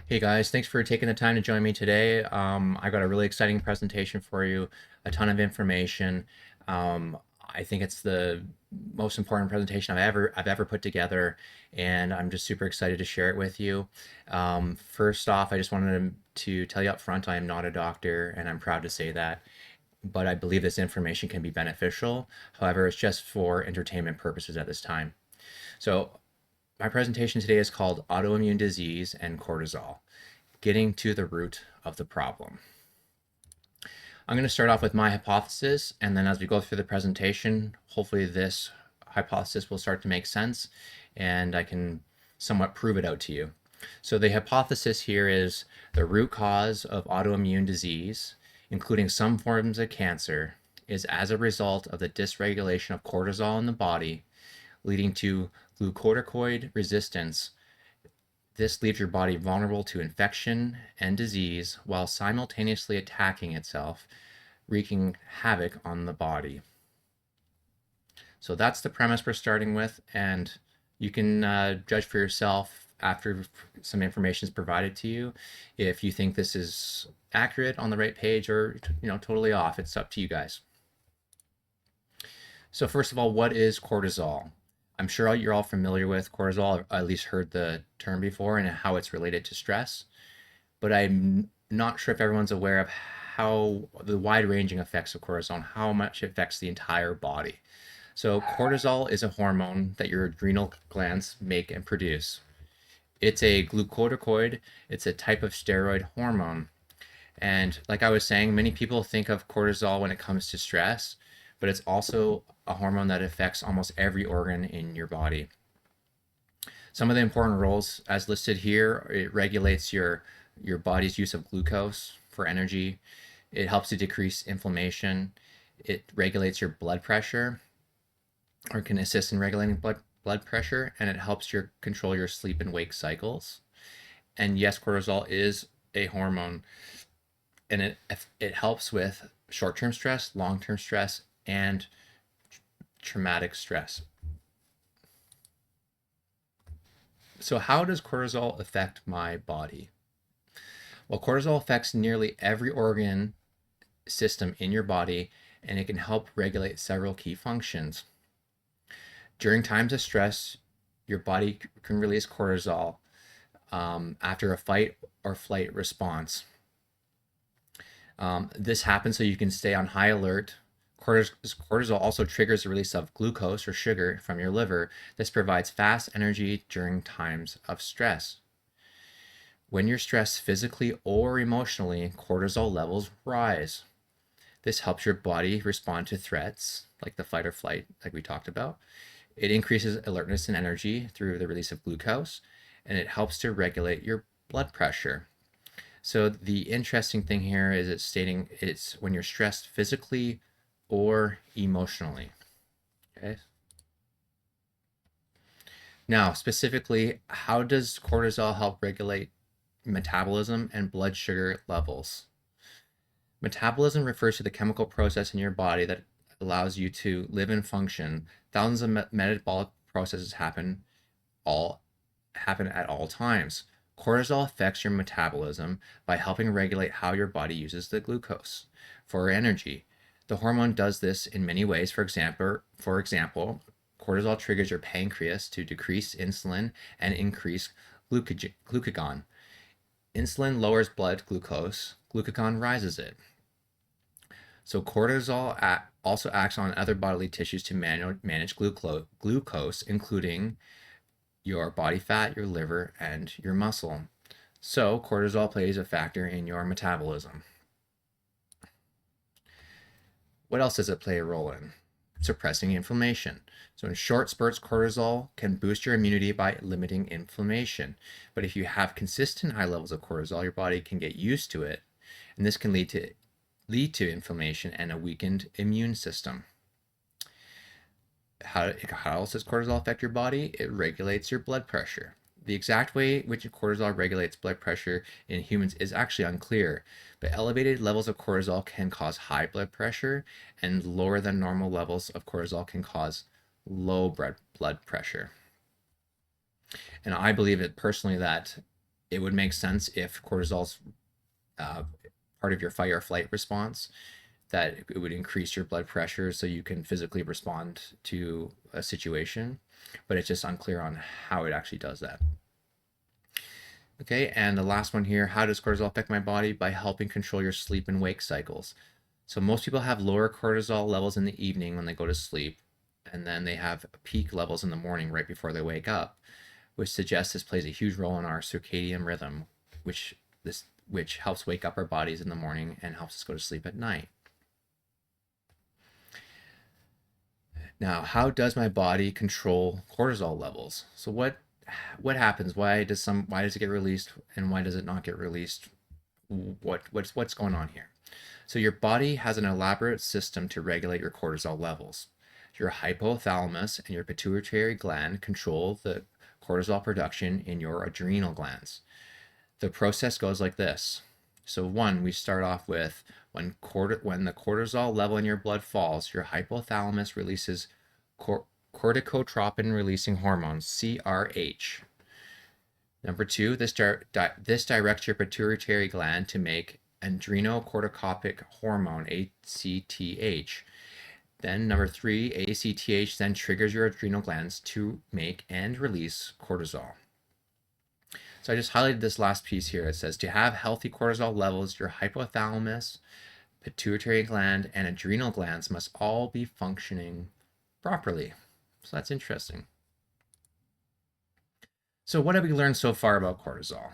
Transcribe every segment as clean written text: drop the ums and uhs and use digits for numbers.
Hey guys, thanks for taking the time to join me today. I got a really exciting presentation for you, a ton of information. I think it's the most important presentation I've ever put together, and I'm just super excited to share it with you. First off, I just wanted to tell you up front, I am not a doctor, and I'm proud to say that. But I believe this information can be beneficial. However, it's just for entertainment purposes at this time. So, my presentation today is called Autoimmune Disease and Cortisol, getting to the root of the problem. I'm going to start off with my hypothesis, and then as we go through the presentation, hopefully this hypothesis will start to make sense and I can somewhat prove it out to you. So the hypothesis here is the root cause of autoimmune disease, including some forms of cancer, is as a result of the dysregulation of cortisol in the body, leading to glucocorticoid resistance. This leaves your body vulnerable to infection and disease while simultaneously attacking itself, wreaking havoc on the body. So that's the premise we're starting with, and you can judge for yourself after some information is provided to you if you think this is accurate on the right page or totally off. It's up to you guys. So first of all, what is cortisol? I'm sure you're all familiar with cortisol, or at least heard the term before, and how it's related to stress. But I'm not sure if everyone's aware of how the wide-ranging effects of cortisol and how much it affects the entire body. So cortisol is a hormone that your adrenal glands make and produce. It's a glucocorticoid. It's a type of steroid hormone. And like I was saying, many people think of cortisol when it comes to stress, but it's also a hormone that affects almost every organ in your body. Some of the important roles as listed here, it regulates your body's use of glucose for energy. It helps to decrease inflammation. It regulates your blood pressure or can assist in regulating blood pressure, and it helps your control your sleep and wake cycles. And yes, cortisol is a hormone, and it helps with short-term stress, long-term stress, and traumatic stress. So how does cortisol affect my body? Well, cortisol affects nearly every organ system in your body, and it can help regulate several key functions. During times of stress, your body can release cortisol after a fight or flight response. This happens so you can stay on high alert. Cortisol also triggers the release of glucose or sugar from your liver. This provides fast energy during times of stress. When you're stressed physically or emotionally, cortisol levels rise. This helps your body respond to threats like the fight or flight, like we talked about. It increases alertness and energy through the release of glucose, and it helps to regulate your blood pressure. So the interesting thing here is it's stating it's when you're stressed physically or emotionally. Okay. Now, specifically, how does cortisol help regulate metabolism and blood sugar levels? Metabolism refers to the chemical process in your body that allows you to live and function. Thousands of metabolic processes happen at all times. Cortisol affects your metabolism by helping regulate how your body uses the glucose for energy. The hormone does this in many ways. For example, cortisol triggers your pancreas to decrease insulin and increase glucagon. Insulin lowers blood glucose, glucagon rises it. So cortisol also acts on other bodily tissues to manage glucose, including your body fat, your liver, and your muscle. So cortisol plays a factor in your metabolism. What else does it play a role in? Suppressing inflammation. So in short spurts, cortisol can boost your immunity by limiting inflammation. But if you have consistent high levels of cortisol, your body can get used to it, and this can lead to inflammation and a weakened immune system. How else does cortisol affect your body? It regulates your blood pressure. The exact way which cortisol regulates blood pressure in humans is actually unclear, but elevated levels of cortisol can cause high blood pressure, and lower than normal levels of cortisol can cause low blood pressure. And I believe it personally that it would make sense if cortisol's part of your fight or flight response, that it would increase your blood pressure so you can physically respond to a situation, but it's just unclear on how it actually does that. Okay, and the last one here, how does cortisol affect my body? By helping control your sleep and wake cycles. So most people have lower cortisol levels in the evening when they go to sleep, and then they have peak levels in the morning right before they wake up, which suggests this plays a huge role in our circadian rhythm, which helps wake up our bodies in the morning and helps us go to sleep at night. Now, how does my body control cortisol levels? So what happens? Why does it get released and why does it not get released? What's going on here? So your body has an elaborate system to regulate your cortisol levels. Your hypothalamus and your pituitary gland control the cortisol production in your adrenal glands. The process goes like this. So one, we start off with when the cortisol level in your blood falls, your hypothalamus releases corticotropin releasing hormones, CRH. Number two, this directs your pituitary gland to make adrenocorticopic hormone, ACTH. Then number three, ACTH then triggers your adrenal glands to make and release cortisol. So I just highlighted this last piece here. It says to have healthy cortisol levels, your hypothalamus, pituitary gland, and adrenal glands must all be functioning properly. So that's interesting. So what have we learned so far about cortisol?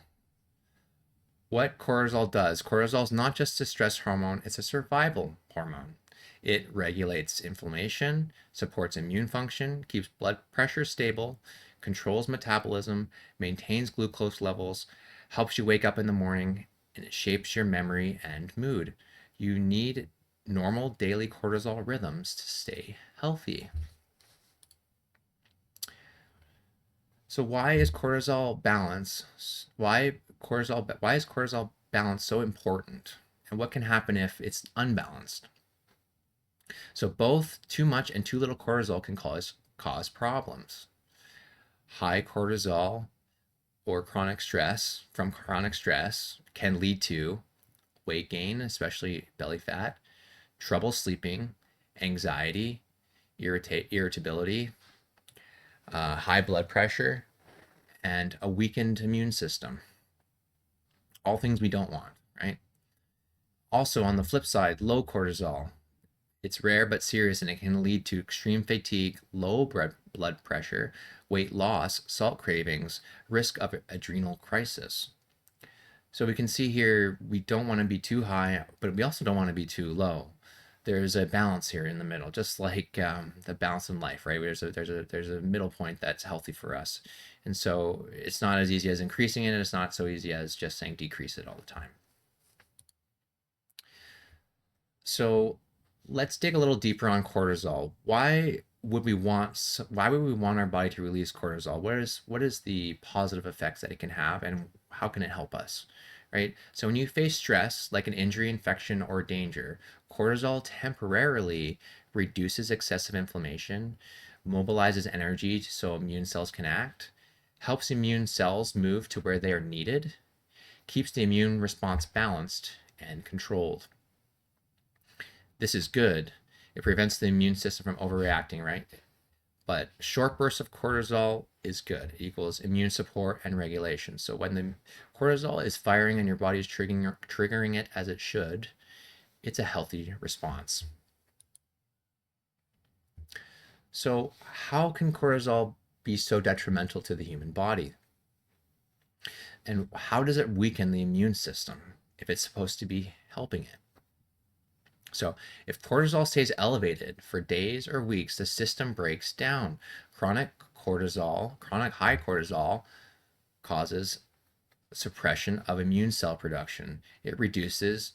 What cortisol does? Cortisol is not just a stress hormone, it's a survival hormone. It regulates inflammation, supports immune function, keeps blood pressure stable, controls metabolism, maintains glucose levels, helps you wake up in the morning, and it shapes your memory and mood. You need normal daily cortisol rhythms to stay healthy. So why is cortisol balance? Why is cortisol balance so important? And what can happen if it's unbalanced? So both too much and too little cortisol can cause problems. High cortisol or chronic stress can lead to weight gain, especially belly fat, trouble sleeping, anxiety, irritability, high blood pressure, and a weakened immune system. All things we don't want, right? Also, on the flip side, low cortisol. It's rare but serious, and it can lead to extreme fatigue, low blood pressure, weight loss, salt cravings, risk of adrenal crisis. So we can see here, we don't want to be too high, but we also don't want to be too low. There's a balance here in the middle, just like the balance in life, right? There's a middle point that's healthy for us. And so it's not as easy as increasing it, and it's not so easy as just saying decrease it all the time. So let's dig a little deeper on cortisol. Why would we want our body to release cortisol? What is the positive effects that it can have, and how can it help us? Right? So when you face stress like an injury, infection, or danger, cortisol temporarily reduces excessive inflammation, mobilizes energy so immune cells can act, helps immune cells move to where they are needed, keeps the immune response balanced and controlled. This is good. It prevents the immune system from overreacting, right? But short bursts of cortisol is good. It equals immune support and regulation. So when the cortisol is firing and your body is triggering it as it should, it's a healthy response. So how can cortisol be so detrimental to the human body? And how does it weaken the immune system if it's supposed to be helping it? So if cortisol stays elevated for days or weeks, the system breaks down. Chronic high cortisol causes suppression of immune cell production. It reduces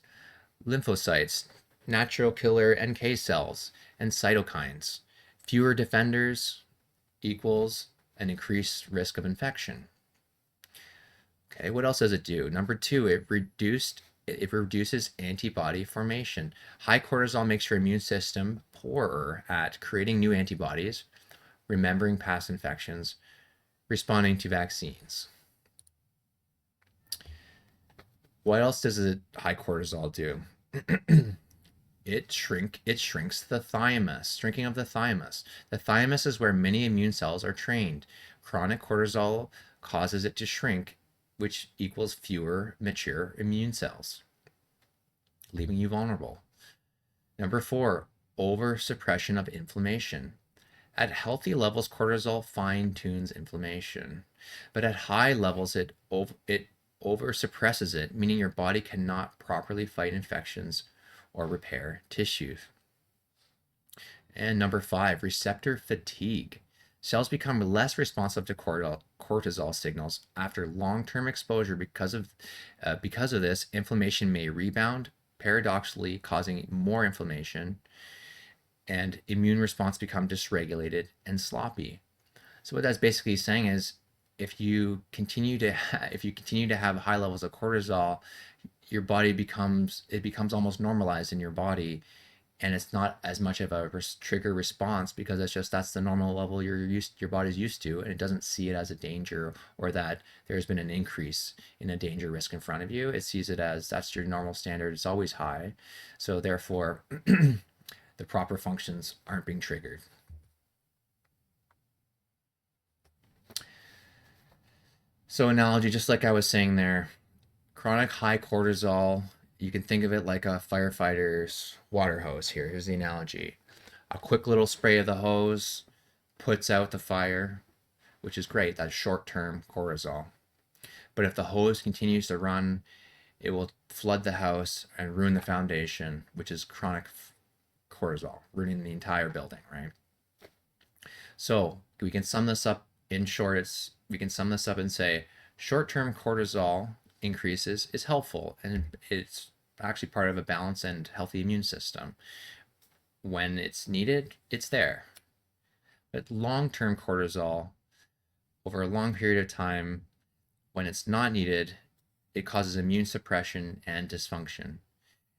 lymphocytes, natural killer NK cells, and cytokines. Fewer defenders equals an increased risk of infection. Okay, what else does it do? Number two, it reduces antibody formation. High cortisol makes your immune system poorer at creating new antibodies, remembering past infections, responding to vaccines. What else does a high cortisol do? It shrinks the thymus, shrinking of the thymus. The thymus is where many immune cells are trained. Chronic cortisol causes it to shrink, which equals fewer mature immune cells, leaving you vulnerable. Number 4, over suppression of inflammation. At healthy levels, cortisol fine tunes inflammation, but at high levels, it over suppresses it, meaning your body cannot properly fight infections or repair tissues. And number 5, receptor fatigue. Cells become less responsive to cortisol signals after long-term exposure. Because of this, inflammation may rebound, paradoxically causing more inflammation, and immune response become dysregulated and sloppy. So what that's basically saying is, if you continue to have high levels of cortisol, your body becomes almost normalized in your body, and it's not as much of a trigger response, because that's the normal level your body's used to, and it doesn't see it as a danger, or that there's been an increase in a danger risk in front of you. It sees it as that's your normal standard. It's always high, so therefore the proper functions aren't being triggered. So analogy, just like I was saying there, chronic high cortisol, you can think of it like a firefighter's water hose here. Here's the analogy. A quick little spray of the hose puts out the fire, which is great. That's short-term cortisol. But if the hose continues to run, it will flood the house and ruin the foundation, which is chronic cortisol, ruining the entire building, right? So we can sum this up in short. We can sum this up and say short-term cortisol increases is helpful, and it's actually part of a balanced and healthy immune system. When it's needed, it's there. But long-term cortisol, over a long period of time, when it's not needed, it causes immune suppression and dysfunction.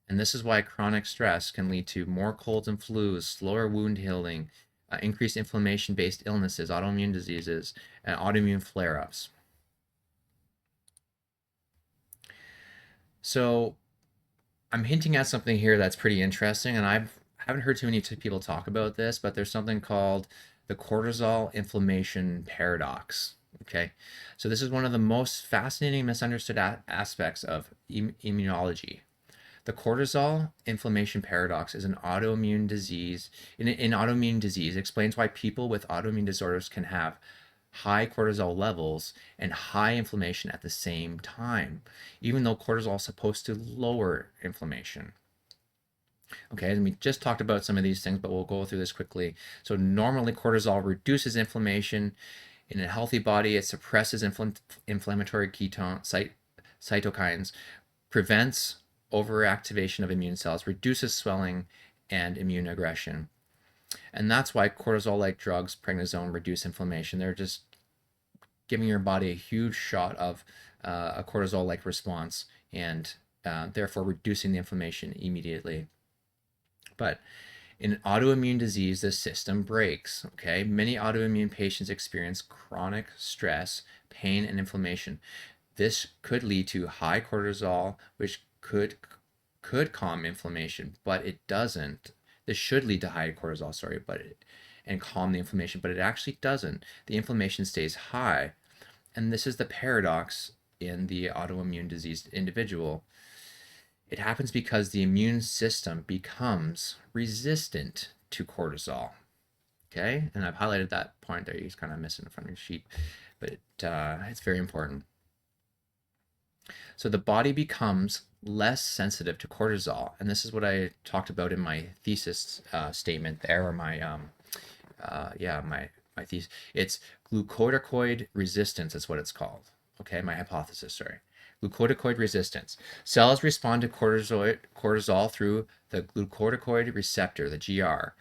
And this is why chronic stress can lead to more colds and flus, slower wound healing, increased inflammation-based illnesses, autoimmune diseases, and autoimmune flare-ups. So I'm hinting at something here that's pretty interesting, and I haven't heard too many people talk about this, but there's something called the cortisol inflammation paradox. Okay, so this is one of the most fascinating misunderstood aspects of immunology. The cortisol inflammation paradox is an autoimmune disease. In autoimmune disease, explains why people with autoimmune disorders can have high cortisol levels and high inflammation at the same time, even though cortisol is supposed to lower inflammation. Okay, and we just talked about some of these things, but we'll go through this quickly. So normally cortisol reduces inflammation. In a healthy body, it suppresses inflammatory cytokines, prevents overactivation of immune cells, reduces swelling and immune aggression. And that's why cortisol-like drugs, prednisone, reduce inflammation. They're just giving your body a huge shot of a cortisol-like response, and therefore reducing the inflammation immediately. But in autoimmune disease, the system breaks. Okay, many autoimmune patients experience chronic stress, pain, and inflammation. This could lead to high cortisol, which could calm inflammation, but it doesn't. This should lead to high cortisol, and calm the inflammation, but it actually doesn't. The inflammation stays high, and this is the paradox in the autoimmune diseased individual. It happens because the immune system becomes resistant to cortisol. Okay, and I've highlighted that point there. He's kind of missing in front of your sheet, but it's very important. So the body becomes less sensitive to cortisol, and this is what I talked about in my thesis statement there, or my my thesis. It's glucocorticoid resistance. Is what it's called. Okay, my hypothesis. Sorry. Glucocorticoid resistance. Cells respond to cortisol through the glucocorticoid receptor, the GR.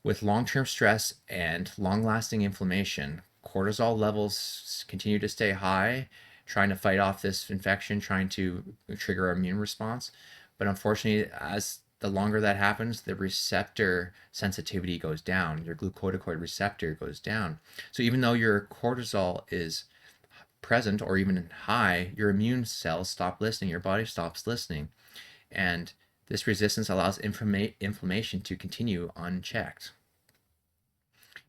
With long-term stress and long-lasting inflammation, cortisol levels continue to stay high, trying to fight off this infection, trying to trigger our immune response. But unfortunately, as the longer that happens, the receptor sensitivity goes down. Your glucocorticoid receptor goes down. So even though your cortisol is present or even high, your immune cells stop listening, your body stops listening. And this resistance allows inflammation to continue unchecked.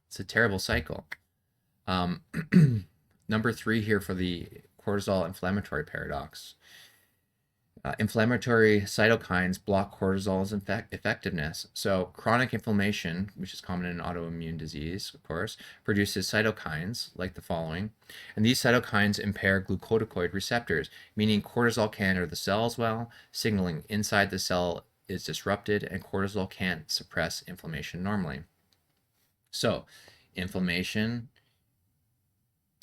It's a terrible cycle. Um, Number 3 here for the cortisol inflammatory paradox. Inflammatory cytokines block cortisol's effectiveness. So chronic inflammation, which is common in autoimmune disease, of course, produces cytokines like the following. And these cytokines impair glucocorticoid receptors, meaning cortisol can't enter the cells well, signaling inside the cell is disrupted, and cortisol can't suppress inflammation normally. So inflammation,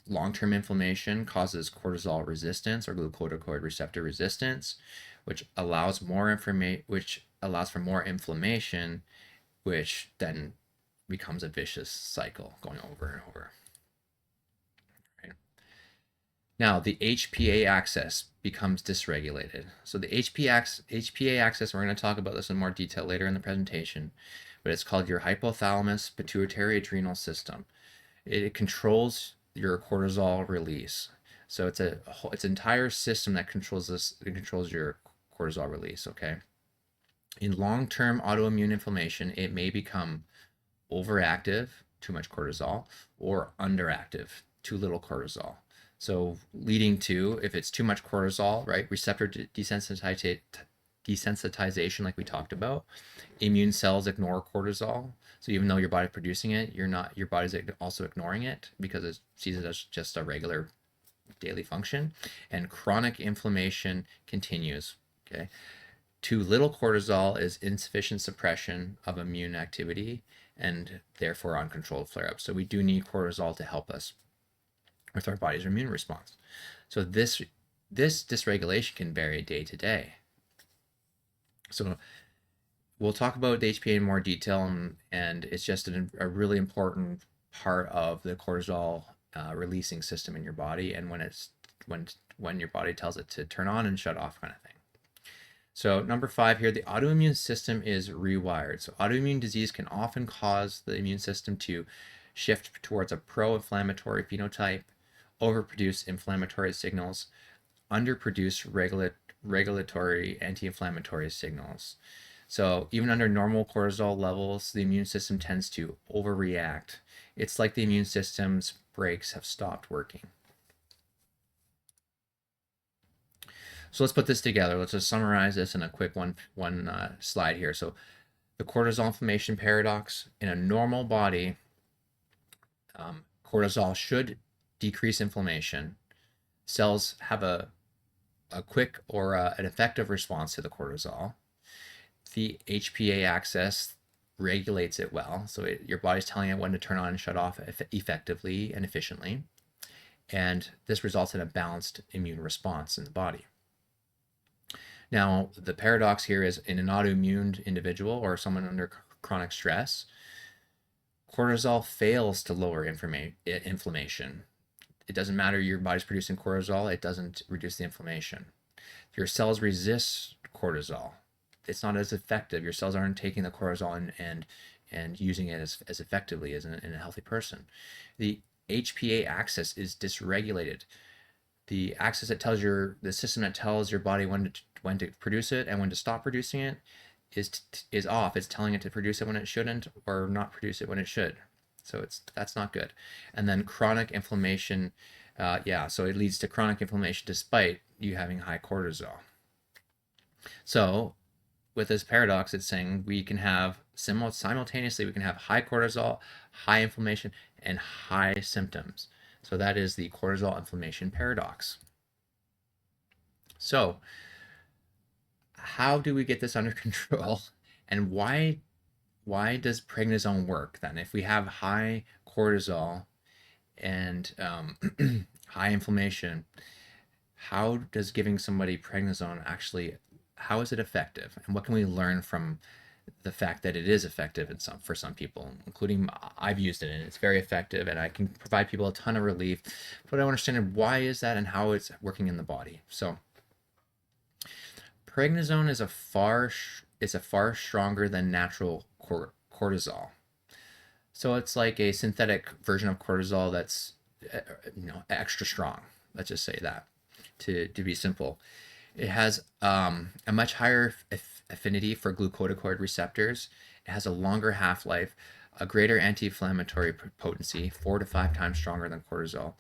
long-term inflammation causes cortisol resistance or glucocorticoid receptor resistance, which allows for more inflammation, which then becomes a vicious cycle going over and over. Right? Now the HPA axis becomes dysregulated. So the HPA axis, we're going to talk about this in more detail later in the presentation, but it's called your hypothalamus pituitary adrenal system. It controls your cortisol release. So it's an entire system that controls this. It controls your cortisol release. Okay. In long-term autoimmune inflammation, it may become overactive, too much cortisol, or underactive, too little cortisol. So leading to, if it's too much cortisol, right, receptor desensitization, like we talked about. Immune cells ignore cortisol. So even though your body's producing it, your body's also ignoring it because it sees it as just a regular daily function. And chronic inflammation continues. Okay. Too little cortisol is insufficient suppression of immune activity and therefore uncontrolled flare-ups. So we do need cortisol to help us with our body's immune response. So this dysregulation can vary day to day. So we'll talk about the HPA in more detail, and it's just a really important part of the cortisol releasing system in your body, and when your body tells it to turn on and shut off, kind of thing. So number 5 here, the autoimmune system is rewired. So autoimmune disease can often cause the immune system to shift towards a pro-inflammatory phenotype, overproduce inflammatory signals, underproduce regulatory anti-inflammatory signals. So even under normal cortisol levels, the immune system tends to overreact. It's like the immune system's brakes have stopped working. So let's put this together. Let's just summarize this in a quick one slide here. So the cortisol inflammation paradox: in a normal body, cortisol should decrease inflammation. Cells have a quick or an effective response to the cortisol. The HPA axis regulates it well, so your body's telling it when to turn on and shut off effectively and efficiently, and this results in a balanced immune response in the body. Now, the paradox here is in an autoimmune individual or someone under chronic stress, cortisol fails to lower inflammation. It doesn't matter your body's producing cortisol, it doesn't reduce the inflammation. If your cells resist cortisol, it's not as effective. Your cells aren't taking the cortisol and using it as effectively as in a healthy person. The HPA axis is dysregulated. The axis that tells the system that tells your body when to produce it and when to stop producing it is off. It's telling it to produce it when it shouldn't, or not produce it when it should. So that's not good. And then chronic inflammation, so it leads to chronic inflammation despite you having high cortisol. So with this paradox, it's saying we can have simultaneously, we can have high cortisol, high inflammation, and high symptoms. So that is the cortisol inflammation paradox. So how do we get this under control, and why does prednisone work then? If we have high cortisol and high inflammation, how does giving somebody prednisone how is it effective? And what can we learn from the fact that it is effective for some people, including I've used it and it's very effective and I can provide people a ton of relief, but I understand why is that and how it's working in the body. So prednisone is far stronger than natural cortisol. So it's like a synthetic version of cortisol that's extra strong. Let's just say that to be simple. It has a much higher affinity for glucocorticoid receptors. It has a longer half-life, a greater anti-inflammatory potency, 4 to 5 times stronger than cortisol,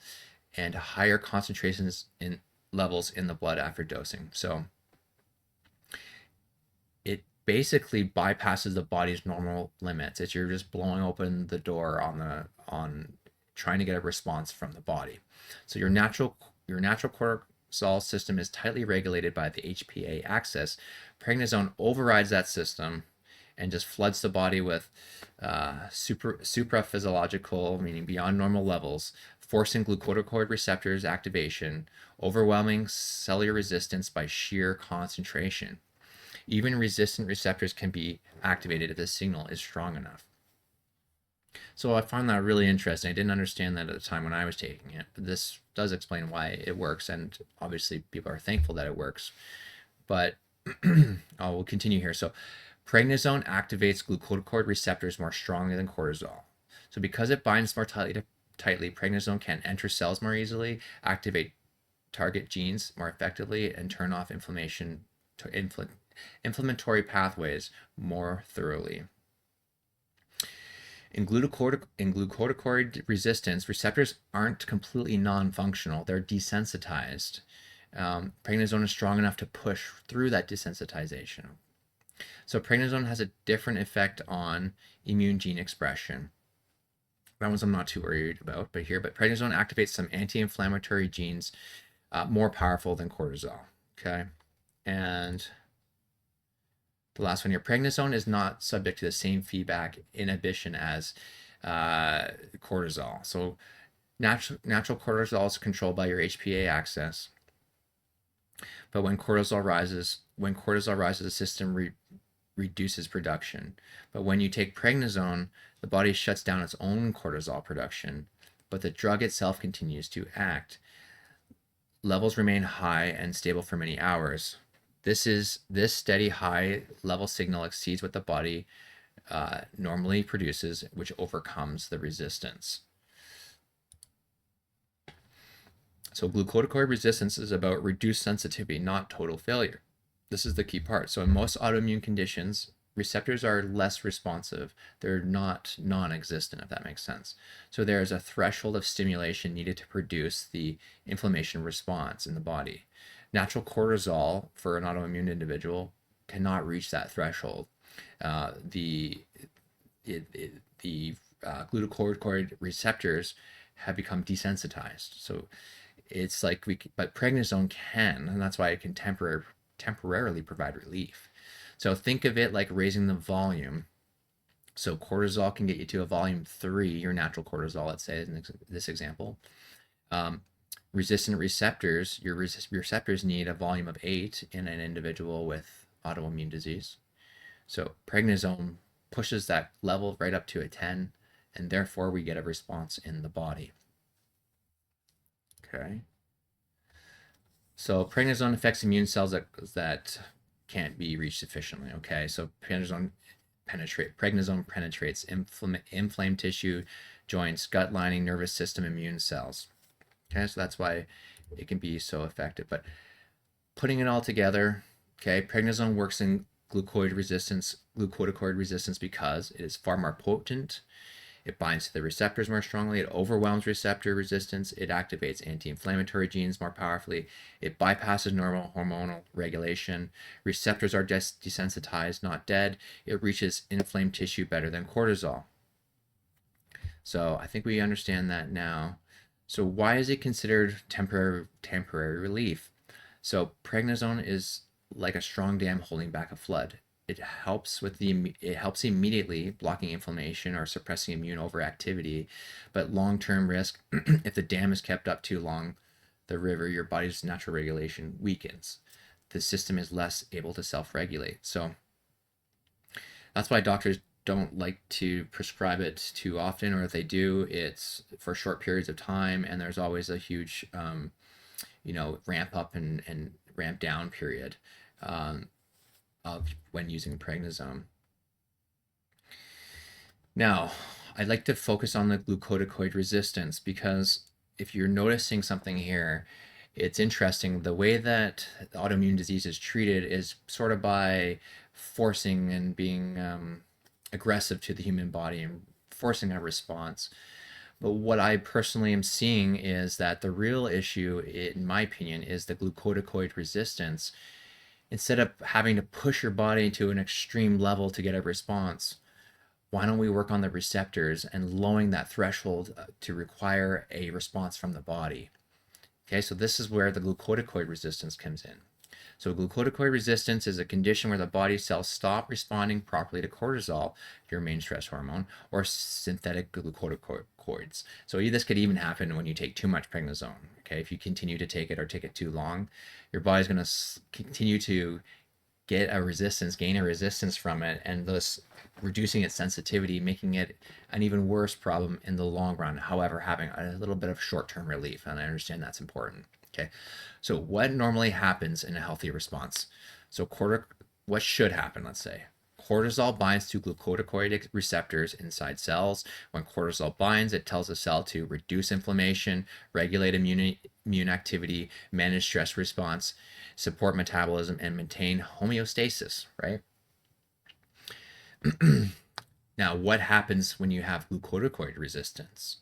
and higher concentrations in levels in the blood after dosing. So it basically bypasses the body's normal limits. It's you're just blowing open the door on trying to get a response from the body. So your natural cortisol system is tightly regulated by the HPA axis. Prednisone overrides that system and just floods the body with supraphysiological, meaning beyond normal levels, forcing glucocorticoid receptors activation, overwhelming cellular resistance by sheer concentration. Even resistant receptors can be activated if the signal is strong enough. So I found that really interesting. I didn't understand that at the time when I was taking it. This does explain why it works, and obviously people are thankful that it works. But we'll continue here. So prednisone activates glucocorticoid receptors more strongly than cortisol. So because it binds more tightly, prednisone can enter cells more easily, activate target genes more effectively, and turn off inflammatory pathways more thoroughly. In glucocorticoid resistance, receptors aren't completely non-functional. They're desensitized. Prednisone is strong enough to push through that desensitization. So prednisone has a different effect on immune gene expression. That one's I'm not too worried about, but prednisone activates some anti-inflammatory genes more powerful than cortisol. Okay, and the last one here, prednisone is not subject to the same feedback inhibition as cortisol. So natural cortisol is controlled by your HPA axis, but when cortisol rises, the system reduces production. But when you take prednisone, the body shuts down its own cortisol production, but the drug itself continues to act. Levels remain high and stable for many hours. This steady high level signal exceeds what the body normally produces, which overcomes the resistance. So glucocorticoid resistance is about reduced sensitivity, not total failure. This is the key part. So in most autoimmune conditions, receptors are less responsive. They're not non-existent, if that makes sense. So there's a threshold of stimulation needed to produce the inflammation response in the body. Natural cortisol for an autoimmune individual cannot reach that threshold. The glucocorticoid receptors have become desensitized. So it's like but prednisone can, and that's why it can temporarily provide relief. So think of it like raising the volume. So cortisol can get you to a volume 3, your natural cortisol, let's say in this example. Resistant receptors, your receptors need a volume of 8 in an individual with autoimmune disease. So prednisone pushes that level right up to a 10, and therefore we get a response in the body. Okay. So prednisone affects immune cells that can't be reached efficiently. Okay. So prednisone penetrates inflamed tissue, joints, gut lining, nervous system, immune cells. Okay. So that's why it can be so effective. But putting it all together, okay, prednisone works in glucocorticoid resistance because it is far more potent. It binds to the receptors more strongly. It overwhelms receptor resistance. It activates anti-inflammatory genes more powerfully. It bypasses normal hormonal regulation. Receptors are just desensitized, not dead. It reaches inflamed tissue better than cortisol. So I think we understand that now. So why is it considered temporary relief? So prednisone is like a strong dam holding back a flood. It helps immediately blocking inflammation or suppressing immune overactivity, but long-term risk, if the dam is kept up too long, the river, your body's natural regulation weakens. The system is less able to self-regulate. So that's why doctors don't like to prescribe it too often, or if they do, it's for short periods of time, and there's always a huge ramp up and ramp down period of when using prednisone. Now, I'd like to focus on the glucocorticoid resistance because if you're noticing something here, it's interesting. The way that autoimmune disease is treated is sort of by forcing and being aggressive to the human body and forcing a response. But what I personally am seeing is that the real issue, in my opinion, is the glucocorticoid resistance. Instead of having to push your body to an extreme level to get a response, why don't we work on the receptors and lowering that threshold to require a response from the body? Okay, so this is where the glucocorticoid resistance comes in. So glucocorticoid resistance is a condition where the body cells stop responding properly to cortisol, your main stress hormone, or synthetic glucocorticoids. So this could even happen when you take too much prednisone. Okay, if you continue to take it or take it too long, your body's going to continue to gain a resistance from it, and thus reducing its sensitivity, making it an even worse problem in the long run. However, having a little bit of short-term relief, and I understand that's important. Okay, so what normally happens in a healthy response? So what should happen, let's say? Cortisol binds to glucocorticoid receptors inside cells. When cortisol binds, it tells the cell to reduce inflammation, regulate immune activity, manage stress response, support metabolism, and maintain homeostasis, right? Now, what happens when you have glucocorticoid resistance?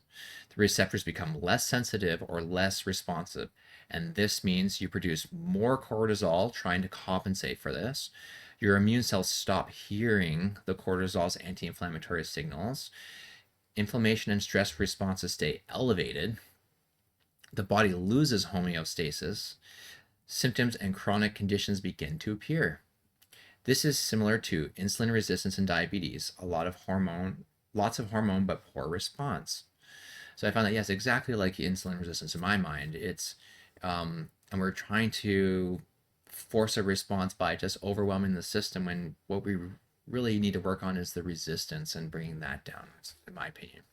The receptors become less sensitive or less responsive, and this means you produce more cortisol trying to compensate for this. Your immune cells stop hearing the cortisol's anti-inflammatory signals. Inflammation and stress responses stay elevated. The body loses homeostasis. Symptoms and chronic conditions begin to appear. This is similar to insulin resistance and diabetes, lots of hormone, but poor response. So I found that, yes, exactly like insulin resistance in my mind. And we're trying to force a response by just overwhelming the system when what we really need to work on is the resistance and bringing that down, in my opinion.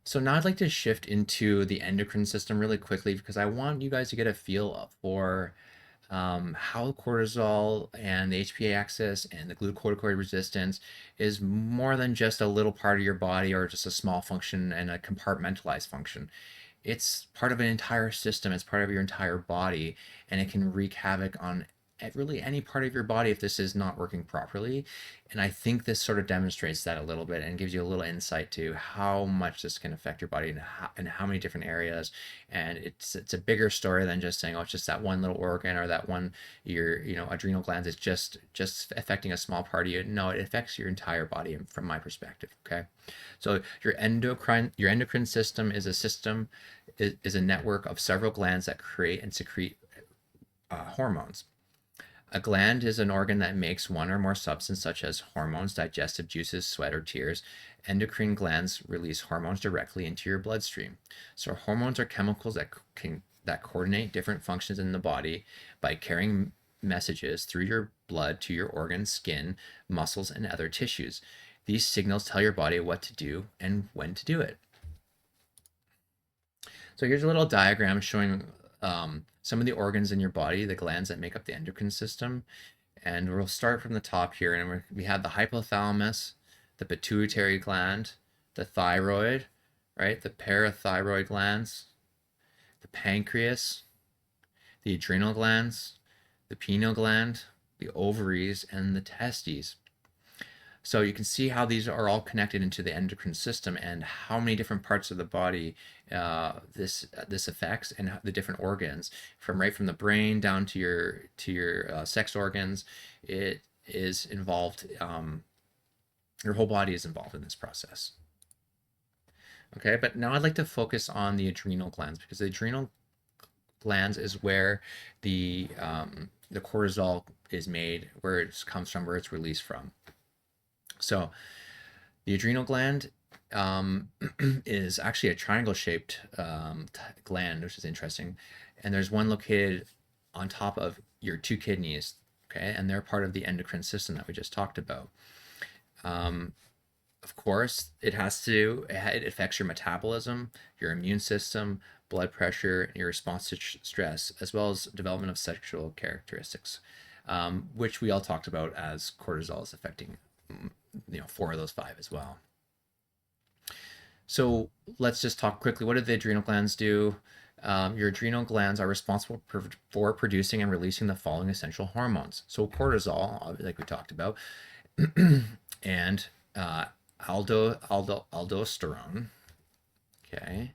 So now I'd like to shift into the endocrine system really quickly because I want you guys to get a feel for how cortisol and the HPA axis and the glucocorticoid resistance is more than just a little part of your body or just a small function and a compartmentalized function. It's part of an entire system, it's part of your entire body, and it can wreak havoc on really any part of your body if this is not working properly. And I think this sort of demonstrates that a little bit and gives you a little insight to how much this can affect your body and how many different areas. And it's a bigger story than just saying, oh, it's just that one little organ or that one your adrenal glands is just affecting a small part of you. No, it affects your entire body from my perspective. Okay, so your endocrine system is a network of several glands that create and secrete hormones. A gland is an organ that makes one or more substances such as hormones, digestive juices, sweat, or tears. Endocrine glands release hormones directly into your bloodstream. So hormones are chemicals that coordinate different functions in the body by carrying messages through your blood to your organs, skin, muscles, and other tissues. These signals tell your body what to do and when to do it. So here's a little diagram showing some of the organs in your body, the glands that make up the endocrine system. And we'll start from the top here. And we have the hypothalamus, the pituitary gland, the thyroid, right? The parathyroid glands, the pancreas, the adrenal glands, the pineal gland, the ovaries, and the testes. So you can see how these are all connected into the endocrine system and how many different parts of the body this affects, and the different organs, from the brain down to your sex organs. It is involved. Your whole body is involved in this process. Okay, but now I'd like to focus on the adrenal glands because the adrenal glands is where the cortisol is made, where it comes from, where it's released from. So the adrenal gland is actually a triangle-shaped gland, which is interesting. And there's one located on top of your two kidneys, okay? And they're part of the endocrine system that we just talked about. Of course, it affects your metabolism, your immune system, blood pressure, and your response to stress, as well as development of sexual characteristics, which we all talked about as cortisol is affecting 4 of those 5 as well. So let's just talk quickly. What do the adrenal glands do? Your adrenal glands are responsible for producing and releasing the following essential hormones. So cortisol, like we talked about, and aldosterone. Okay.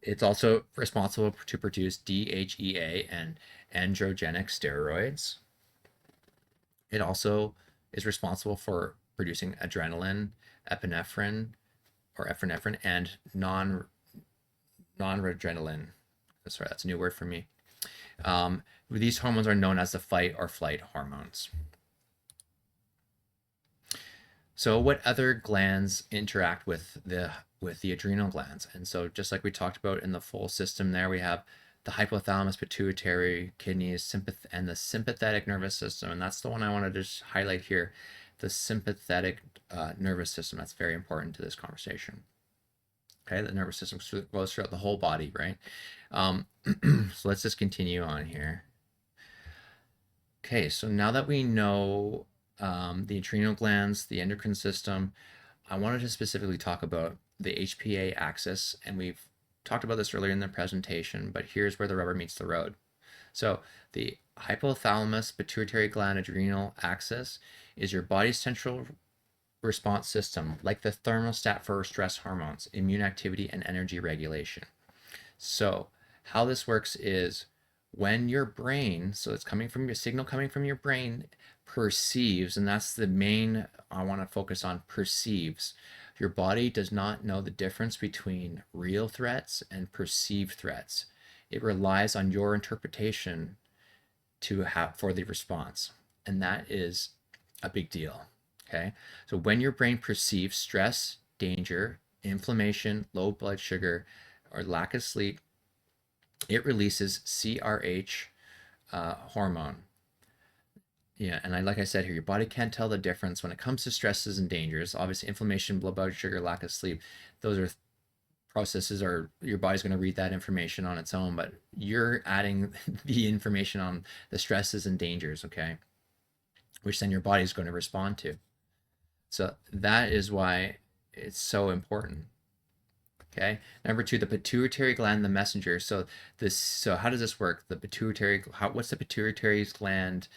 It's also responsible to produce DHEA and androgenic steroids. It also is responsible for producing adrenaline, epinephrine, or epinephrine, and non-adrenaline. Sorry, that's a new word for me. These hormones are known as the fight or flight hormones. So, what other glands interact with the adrenal glands? And so, just like we talked about in the full system, there we have the hypothalamus, pituitary, kidneys, and the sympathetic nervous system. And that's the one I want to just highlight here, the sympathetic nervous system. That's very important to this conversation. Okay, the nervous system goes throughout the whole body, right? So let's just continue on here. Okay, so now that we know the adrenal glands, the endocrine system, I wanted to specifically talk about the HPA axis, and we've talked about this earlier in the presentation, but here's where the rubber meets the road. So the hypothalamus pituitary gland adrenal axis is your body's central response system, like the thermostat for stress hormones, immune activity, and energy regulation. So how this works is when your brain, so it's coming from your signal coming from your brain, perceives, and that's the main I want to focus on, perceives. Your body does not know the difference between real threats and perceived threats. It relies on your interpretation to have for the response, and that is a big deal. Okay, so when your brain perceives stress, danger, inflammation, low blood sugar, or lack of sleep, it releases CRH hormone. Yeah, and like I said here, your body can't tell the difference when it comes to stresses and dangers. Obviously, inflammation, low blood sugar, lack of sleep, those are processes, or your body's going to read that information on its own, but you're adding the information on the stresses and dangers, okay, which then your body's going to respond to. So that is why it's so important. Okay. Number two, the pituitary gland, the messenger. So how does this work? The pituitary, what's the pituitary gland?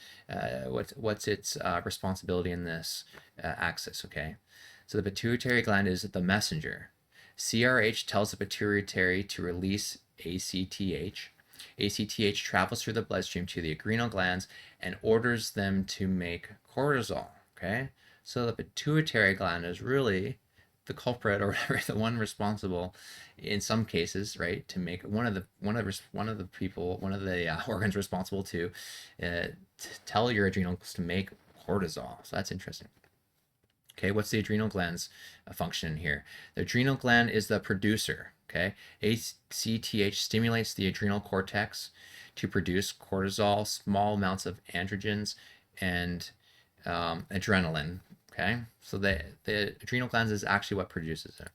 What's its responsibility in this axis? Okay. So the pituitary gland is the messenger. CRH tells the pituitary to release ACTH. ACTH travels through the bloodstream to the adrenal glands and orders them to make cortisol. Okay. So the pituitary gland is really the culprit, or whatever, the one responsible in some cases, right, to make one of the organs responsible to tell your adrenals to make cortisol. So that's interesting. Okay, what's the adrenal gland's function here? The adrenal gland is the producer. Okay, ACTH stimulates the adrenal cortex to produce cortisol, small amounts of androgens, and adrenaline. Okay, so the adrenal glands is actually what produces it.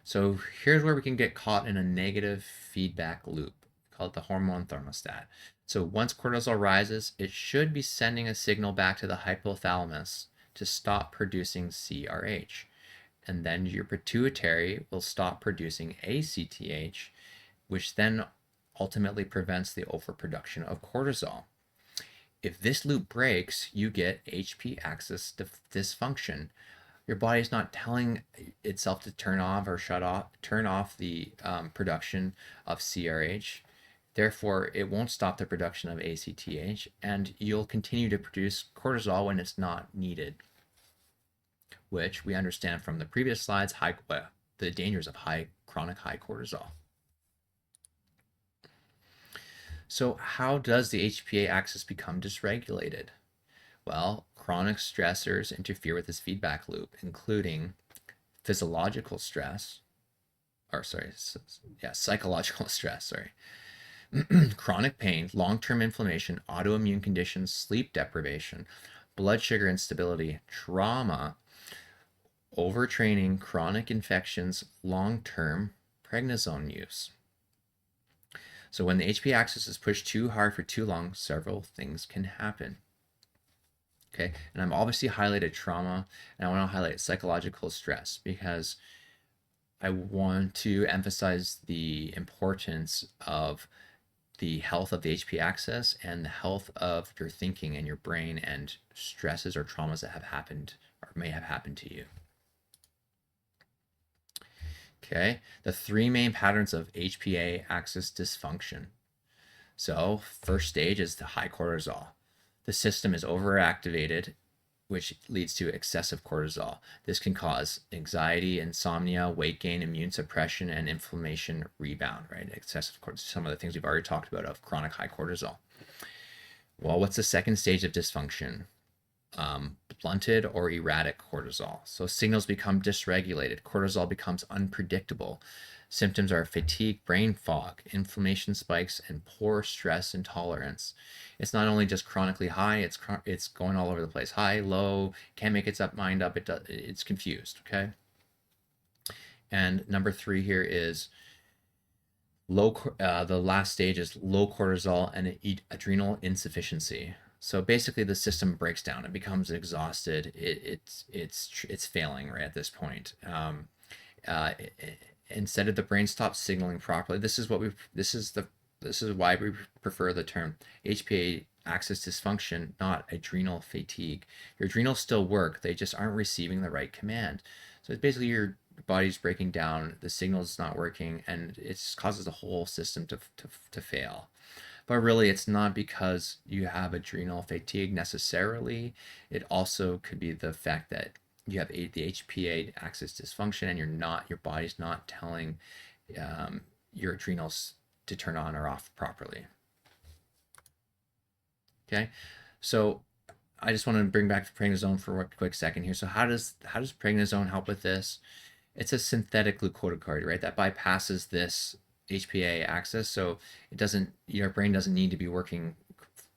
So here's where we can get caught in a negative feedback loop called the hormone thermostat. So once cortisol rises, it should be sending a signal back to the hypothalamus to stop producing CRH. And then your pituitary will stop producing ACTH, which then ultimately prevents the overproduction of cortisol. If this loop breaks, you get HP axis dysfunction. Your body is not telling itself to turn off or turn off the production of CRH. Therefore, it won't stop the production of ACTH, and you'll continue to produce cortisol when it's not needed, which we understand from the previous slides, the dangers of chronic high cortisol. So how does the HPA axis become dysregulated? Well, chronic stressors interfere with this feedback loop, including psychological stress, chronic pain, long-term inflammation, autoimmune conditions, sleep deprivation, blood sugar instability, trauma, overtraining, chronic infections, long-term prednisone use. So when the HPA axis is pushed too hard for too long, several things can happen. Okay, and I'm obviously highlighted trauma, and I want to highlight psychological stress because I want to emphasize the importance of the health of the HP axis and the health of your thinking and your brain and stresses or traumas that have happened or may have happened to you. Okay, the three main patterns of HPA axis dysfunction. So, first stage is the high cortisol. The system is overactivated, which leads to excessive cortisol. This can cause anxiety, insomnia, weight gain, immune suppression, and inflammation rebound, right? Excessive cortisol, some of the things we've already talked about of chronic high cortisol. Well, what's the second stage of dysfunction? Blunted or erratic cortisol. So signals become dysregulated. Cortisol becomes unpredictable. Symptoms are fatigue, brain fog, inflammation spikes, and poor stress intolerance. It's not only just chronically high; it's going all over the place. High, low, can't make its mind up. It's confused. Okay. And number 3 here is low. The last stage is low cortisol and adrenal insufficiency. So basically, the system breaks down. It becomes exhausted. It's failing right at this point. Uh, Instead of the brain stops signaling properly. This is why we prefer the term HPA axis dysfunction, not adrenal fatigue. Your adrenals still work, they just aren't receiving the right command. So it's basically your body's breaking down, the signal's not working, and it causes the whole system to fail. But really, it's not because you have adrenal fatigue necessarily. It also could be the fact that you have the HPA axis dysfunction, and your body's not telling your adrenals to turn on or off properly. Okay, so I just want to bring back prednisone for a quick second here. So how does prednisone help with this? It's a synthetic glucocorticoid, right? That bypasses this HPA axis, so your brain doesn't need to be working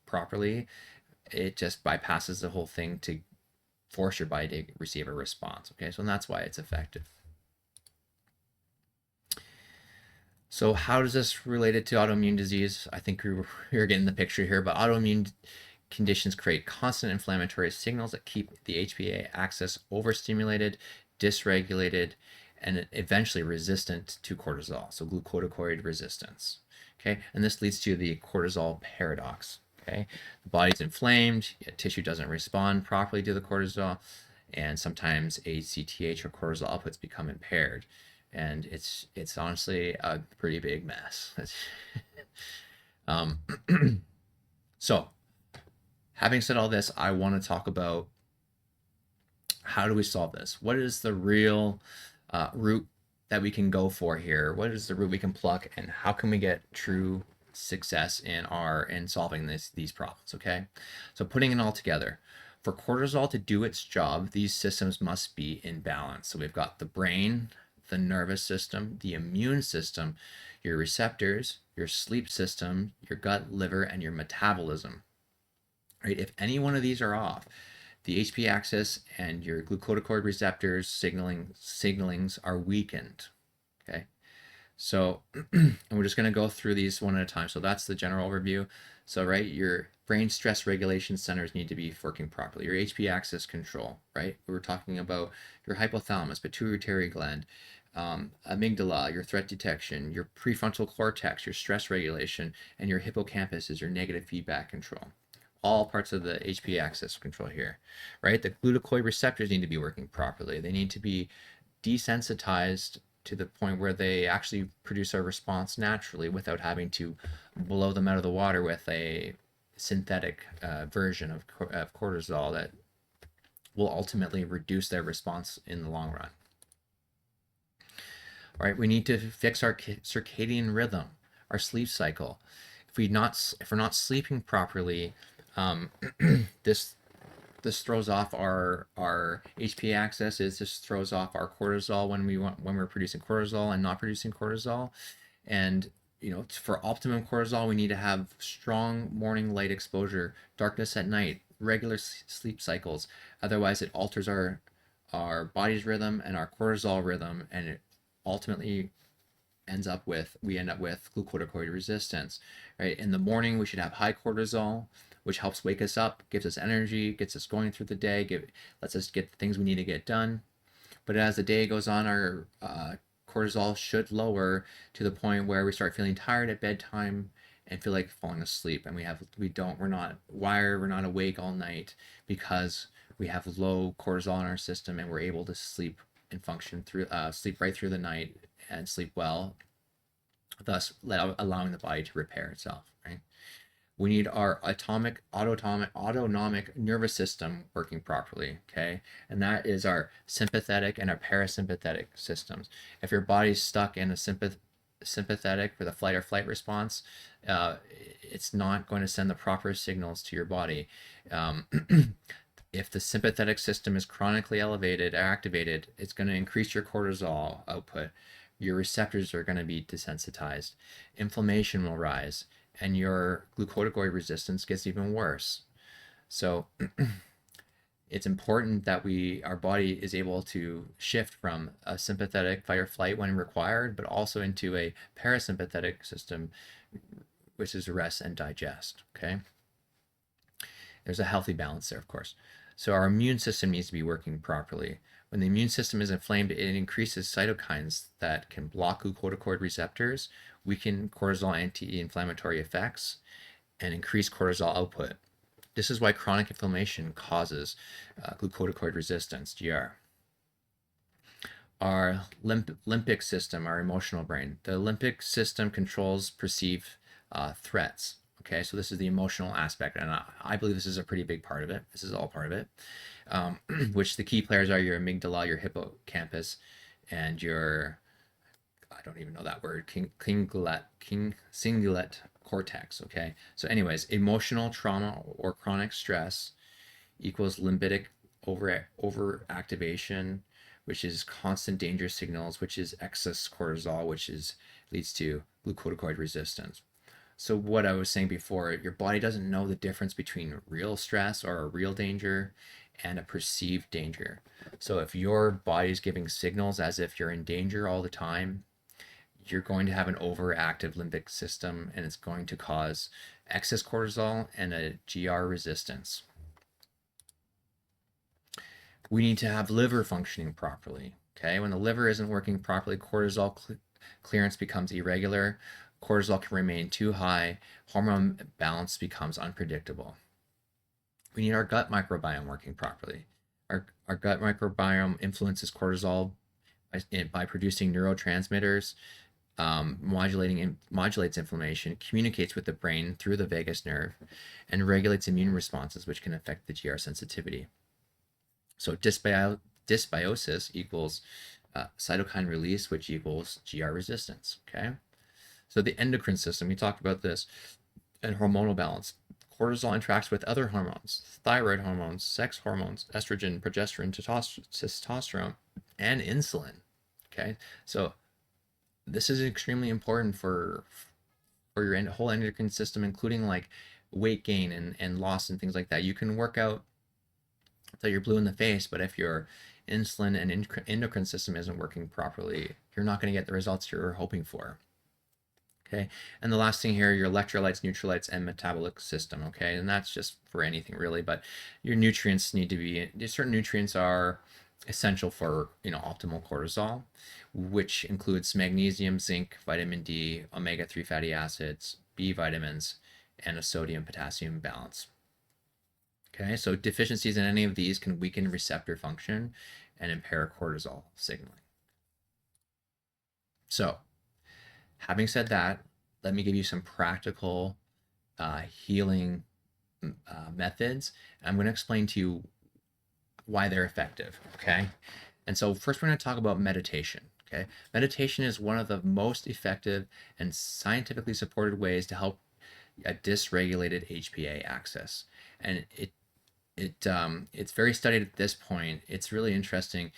properly. It just bypasses the whole thing to force your body to receive a response. Okay, so that's why it's effective. So how does this relate it to autoimmune disease? I think you're getting the picture here, but autoimmune conditions create constant inflammatory signals that keep the HPA axis overstimulated, dysregulated, and eventually resistant to cortisol. So glucocorticoid resistance. Okay, and this leads to the cortisol paradox. Okay, the body's inflamed, yet tissue doesn't respond properly to the cortisol, and sometimes ACTH or cortisol outputs become impaired, and it's honestly a pretty big mess. um, so, having said all this, I want to talk about how do we solve this? What is the real route that we can go for here? What is the route we can pluck, and how can we get true success in solving these problems? Okay, so putting it all together, for cortisol to do its job, these systems must be in balance. So we've got the brain, the nervous system, the immune system, your receptors, your sleep system, your gut, liver, and your metabolism. Right? If any one of these are off, the HP axis and your glucocorticoid receptors signalings are weakened. Okay, so and we're just going to go through these one at a time. So that's the general overview. So right, your brain stress regulation centers need to be working properly. Your HP axis control, right? We were talking about your hypothalamus, pituitary gland, amygdala, your threat detection, your prefrontal cortex, your stress regulation, and your hippocampus is your negative feedback control. All parts of the HP axis control here, right? The glucocorticoid receptors need to be working properly. They need to be desensitized to the point where they actually produce a response naturally without having to blow them out of the water with a synthetic version of cortisol that will ultimately reduce their response in the long run. All right, we need to fix our circadian rhythm, our sleep cycle. If we're not sleeping properly, this throws off our HPA axis. It just throws off our cortisol when we're producing cortisol and not producing cortisol. And for optimum cortisol, we need to have strong morning light exposure, darkness at night, regular sleep cycles. Otherwise, it alters our body's rhythm and our cortisol rhythm, and it ultimately we end up with glucocorticoid resistance. Right? In the morning, we should have high cortisol. which helps wake us up, gives us energy, gets us going through the day, lets us get the things we need to get done. But as the day goes on, our cortisol should lower to the point where we start feeling tired at bedtime and feel like falling asleep. And we're not wired, we're not awake all night because we have low cortisol in our system, and we're able to sleep and function through, sleep right through the night and sleep well, thus allowing the body to repair itself, right? We need our autonomic nervous system working properly, okay? And that is our sympathetic and our parasympathetic systems. If your body's stuck in a sympathetic for the flight or flight response, it's not going to send the proper signals to your body. If the sympathetic system is chronically elevated or activated, it's going to increase your cortisol output. Your receptors are going to be desensitized. Inflammation will rise, and your glucocorticoid resistance gets even worse. So it's important that our body is able to shift from a sympathetic fight or flight when required, but also into a parasympathetic system, which is rest and digest, okay? There's a healthy balance there, of course. So our immune system needs to be working properly. When the immune system is inflamed, it increases cytokines that can block glucocorticoid receptors, weaken cortisol anti-inflammatory effects, and increase cortisol output. This is why chronic inflammation causes glucocorticoid resistance, GR. Our limbic system, our emotional brain. The limbic system controls perceived threats. Okay, so this is the emotional aspect, and I believe this is a pretty big part of it. This is all part of it, which the key players are your amygdala, your hippocampus, and your, I don't even know that word, cingulate cortex, okay? So anyways, emotional trauma or chronic stress equals limbic overactivation, which is constant danger signals, which is excess cortisol, which leads to glucocorticoid resistance. So what I was saying before, your body doesn't know the difference between real stress or a real danger and a perceived danger. So if your body's giving signals as if you're in danger all the time, you're going to have an overactive limbic system, and it's going to cause excess cortisol and a GR resistance. We need to have liver functioning properly. Okay, when the liver isn't working properly, cortisol clearance becomes irregular. Cortisol can remain too high, hormone balance becomes unpredictable. We need our gut microbiome working properly. Our gut microbiome influences cortisol by producing neurotransmitters, modulates inflammation, communicates with the brain through the vagus nerve, and regulates immune responses, which can affect the GR sensitivity. So dysbiosis equals cytokine release, which equals GR resistance, okay? So the endocrine system, we talked about this, and hormonal balance. Cortisol interacts with other hormones, thyroid hormones, sex hormones, estrogen, progesterone, testosterone, and insulin. Okay, so this is extremely important for your whole endocrine system, including like weight gain and loss and things like that. You can work out until you're blue in the face, but if your insulin and endocrine system isn't working properly, you're not going to get the results you're hoping for. Okay, and the last thing here, your electrolytes, neutrolytes, and metabolic system. Okay, and that's just for anything really, but your nutrients need to be, certain nutrients are essential for, optimal cortisol, which includes magnesium, zinc, vitamin D, omega-3 fatty acids, B vitamins, and a sodium potassium balance. Okay, so deficiencies in any of these can weaken receptor function and impair cortisol signaling. So having said that, let me give you some practical healing methods. I'm going to explain to you why they're effective, okay? And so first we're going to talk about meditation, okay? Meditation is one of the most effective and scientifically supported ways to help a dysregulated HPA axis. And it's very studied at this point. It's really interesting.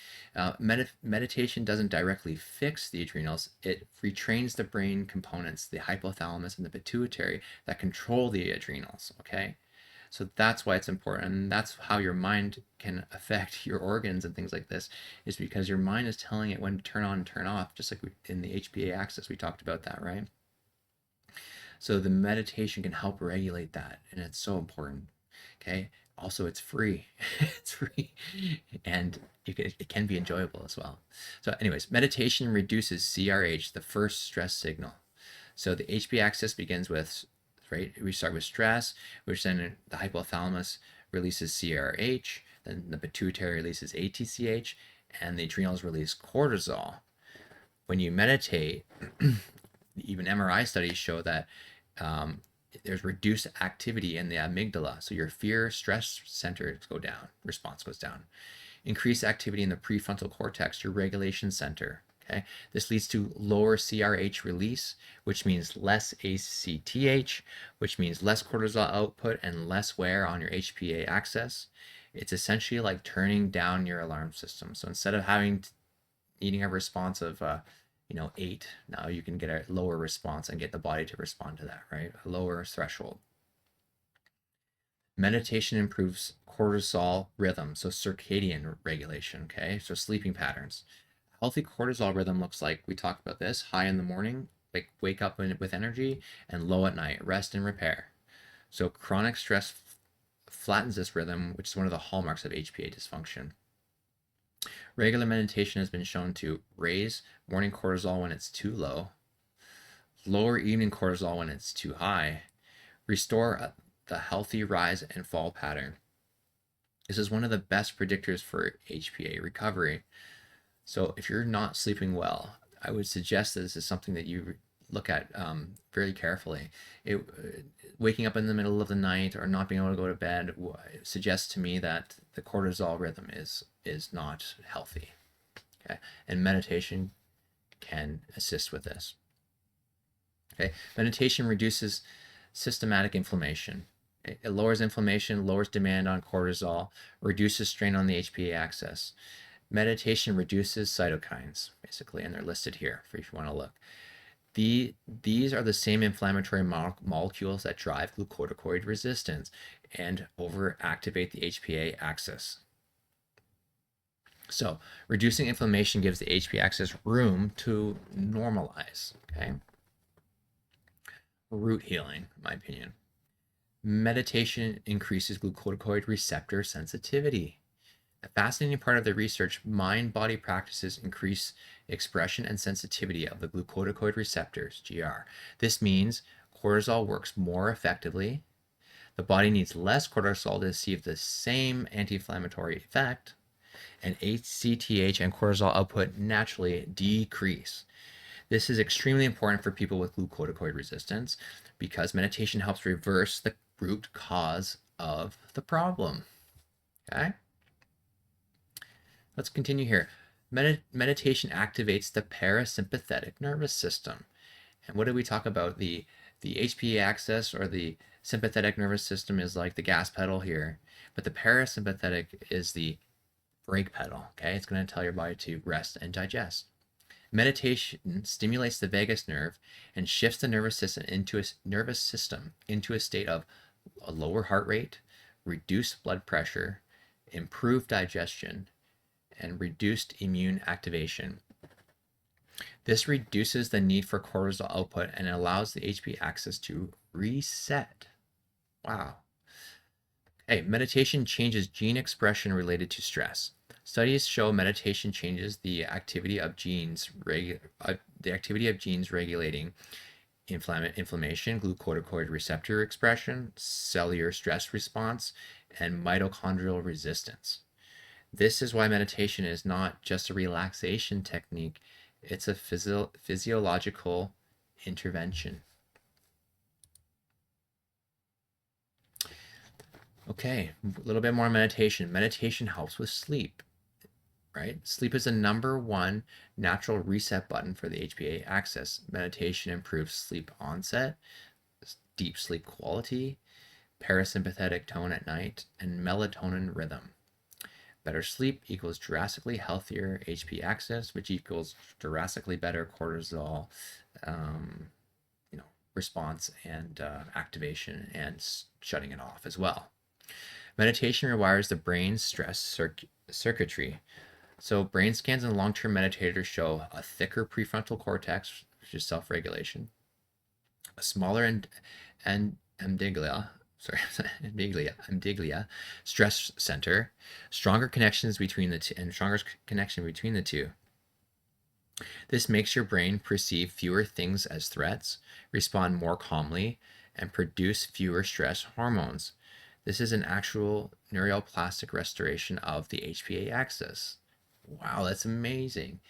Meditation doesn't directly fix the adrenals. It retrains the brain components, the hypothalamus and the pituitary, that control the adrenals, okay? So that's why it's important, and that's how your mind can affect your organs and things like this, is because your mind is telling it when to turn on and turn off, just like in the HPA axis, we talked about that, right? So the meditation can help regulate that, and it's so important. Okay. Also, it's free. It's free, and it can be enjoyable as well. So, anyways, meditation reduces CRH, the first stress signal. So the HPA axis begins with, right? We start with stress, which then the hypothalamus releases CRH, then the pituitary releases ATCH, and the adrenals release cortisol. When you meditate, even MRI studies show that um, there's reduced activity in the amygdala. So your fear, stress centers go down, response goes down. Increased activity in the prefrontal cortex, your regulation center. Okay, this leads to lower CRH release, which means less ACTH, which means less cortisol output and less wear on your HPA axis. It's essentially like turning down your alarm system. So instead of needing a response of 8, now you can get a lower response and get the body to respond to that, right? A lower threshold. Meditation improves cortisol rhythm, so circadian regulation, okay? So sleeping patterns. Healthy cortisol rhythm looks like, we talked about this, high in the morning, like wake up with energy, and low at night, rest and repair. So chronic stress flattens this rhythm, which is one of the hallmarks of HPA dysfunction. Regular meditation has been shown to raise morning cortisol when it's too low, lower evening cortisol when it's too high, restore the healthy rise and fall pattern. This is one of the best predictors for HPA recovery. So if you're not sleeping well, I would suggest that this is something that you look at very carefully. Waking up in the middle of the night or not being able to go to bed suggests to me that the cortisol rhythm is not healthy. Okay, and meditation can assist with this. Okay, meditation reduces systematic inflammation. It lowers inflammation, lowers demand on cortisol, reduces strain on the HPA axis. Meditation reduces cytokines, basically, and they're listed here for if you want to look. These are the same inflammatory molecules that drive glucocorticoid resistance and overactivate the HPA axis. So reducing inflammation gives the HPA axis room to normalize, okay? Root healing, in my opinion. Meditation increases glucocorticoid receptor sensitivity. A fascinating part of the research, mind-body practices increase expression and sensitivity of the glucocorticoid receptors, GR. This means cortisol works more effectively. The body needs less cortisol to achieve the same anti-inflammatory effect, and ACTH and cortisol output naturally decrease. This is extremely important for people with glucocorticoid resistance because meditation helps reverse the root cause of the problem. Okay? Let's continue here. Meditation activates the parasympathetic nervous system. And what did we talk about? The HPA axis or the sympathetic nervous system is like the gas pedal here, but the parasympathetic is the brake pedal. Okay, it's going to tell your body to rest and digest. Meditation stimulates the vagus nerve and shifts the nervous system into a state of a lower heart rate, reduced blood pressure, improved digestion, and reduced immune activation. This reduces the need for cortisol output and allows the HPA axis to reset. Wow. Okay, meditation changes gene expression related to stress. Studies show meditation changes the activity of genes regulating inflammation, glucocorticoid receptor expression, cellular stress response, and mitochondrial resistance. This is why meditation is not just a relaxation technique, it's a physiological intervention. Okay, a little bit more meditation. Meditation helps with sleep, right? Sleep is the #1 natural reset button for the HPA axis. Meditation improves sleep onset, deep sleep quality, parasympathetic tone at night, and melatonin rhythm. Better sleep equals drastically healthier HPA axis, which equals drastically better cortisol response and activation and shutting it off as well. Meditation rewires the brain's stress circuitry. So brain scans in long-term meditators show a thicker prefrontal cortex, which is self-regulation, A smaller and amygdala, sorry, amygdala stress center, stronger connections between the two, and stronger connection between the two. This makes your brain perceive fewer things as threats, respond more calmly, and produce fewer stress hormones. This is an actual neuroplastic restoration of the HPA axis. Wow, that's amazing.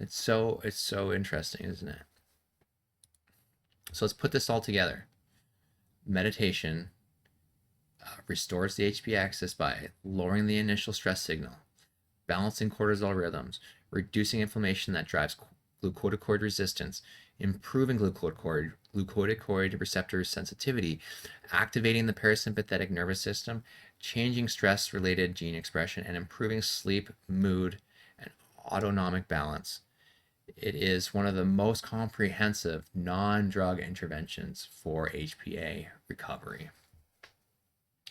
It's so interesting, isn't it? So let's put this all together. Meditation restores the HPA axis by lowering the initial stress signal, balancing cortisol rhythms, reducing inflammation that drives glucocorticoid resistance, improving glucocorticoid receptor sensitivity, activating the parasympathetic nervous system, changing stress-related gene expression, and improving sleep, mood, and autonomic balance. It is one of the most comprehensive non-drug interventions for HPA recovery.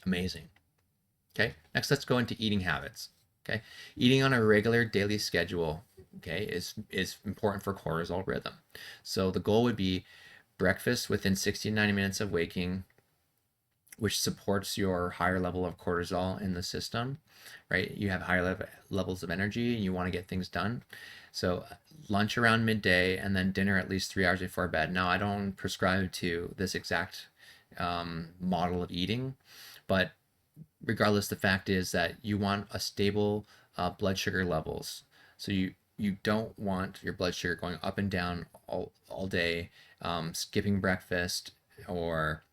Amazing. Okay, next let's go into eating habits. Okay, eating on a regular daily schedule, okay, is important for cortisol rhythm. So the goal would be breakfast within 60 to 90 minutes of waking, which supports your higher level of cortisol in the system, right? You have higher levels of energy and you want to get things done. So lunch around midday and then dinner at least 3 hours before bed. Now, I don't prescribe to this exact model of eating, but regardless, the fact is that you want a stable blood sugar levels. So you don't want your blood sugar going up and down all day, skipping breakfast or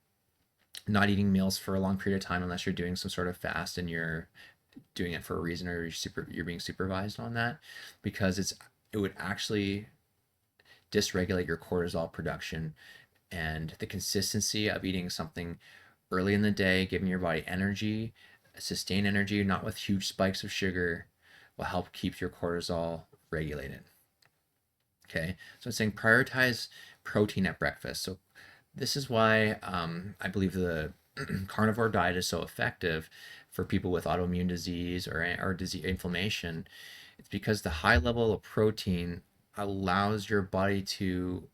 not eating meals for a long period of time unless you're doing some sort of fast and you're doing it for a reason or you're being supervised on that, because it would actually dysregulate your cortisol production. And the consistency of eating something early in the day, giving your body energy, sustained energy, not with huge spikes of sugar, will help keep your cortisol regulated. Okay, so it's saying prioritize protein at breakfast. So this is why I believe the carnivore diet is so effective for people with autoimmune disease or disease inflammation. It's because the high level of protein allows your body to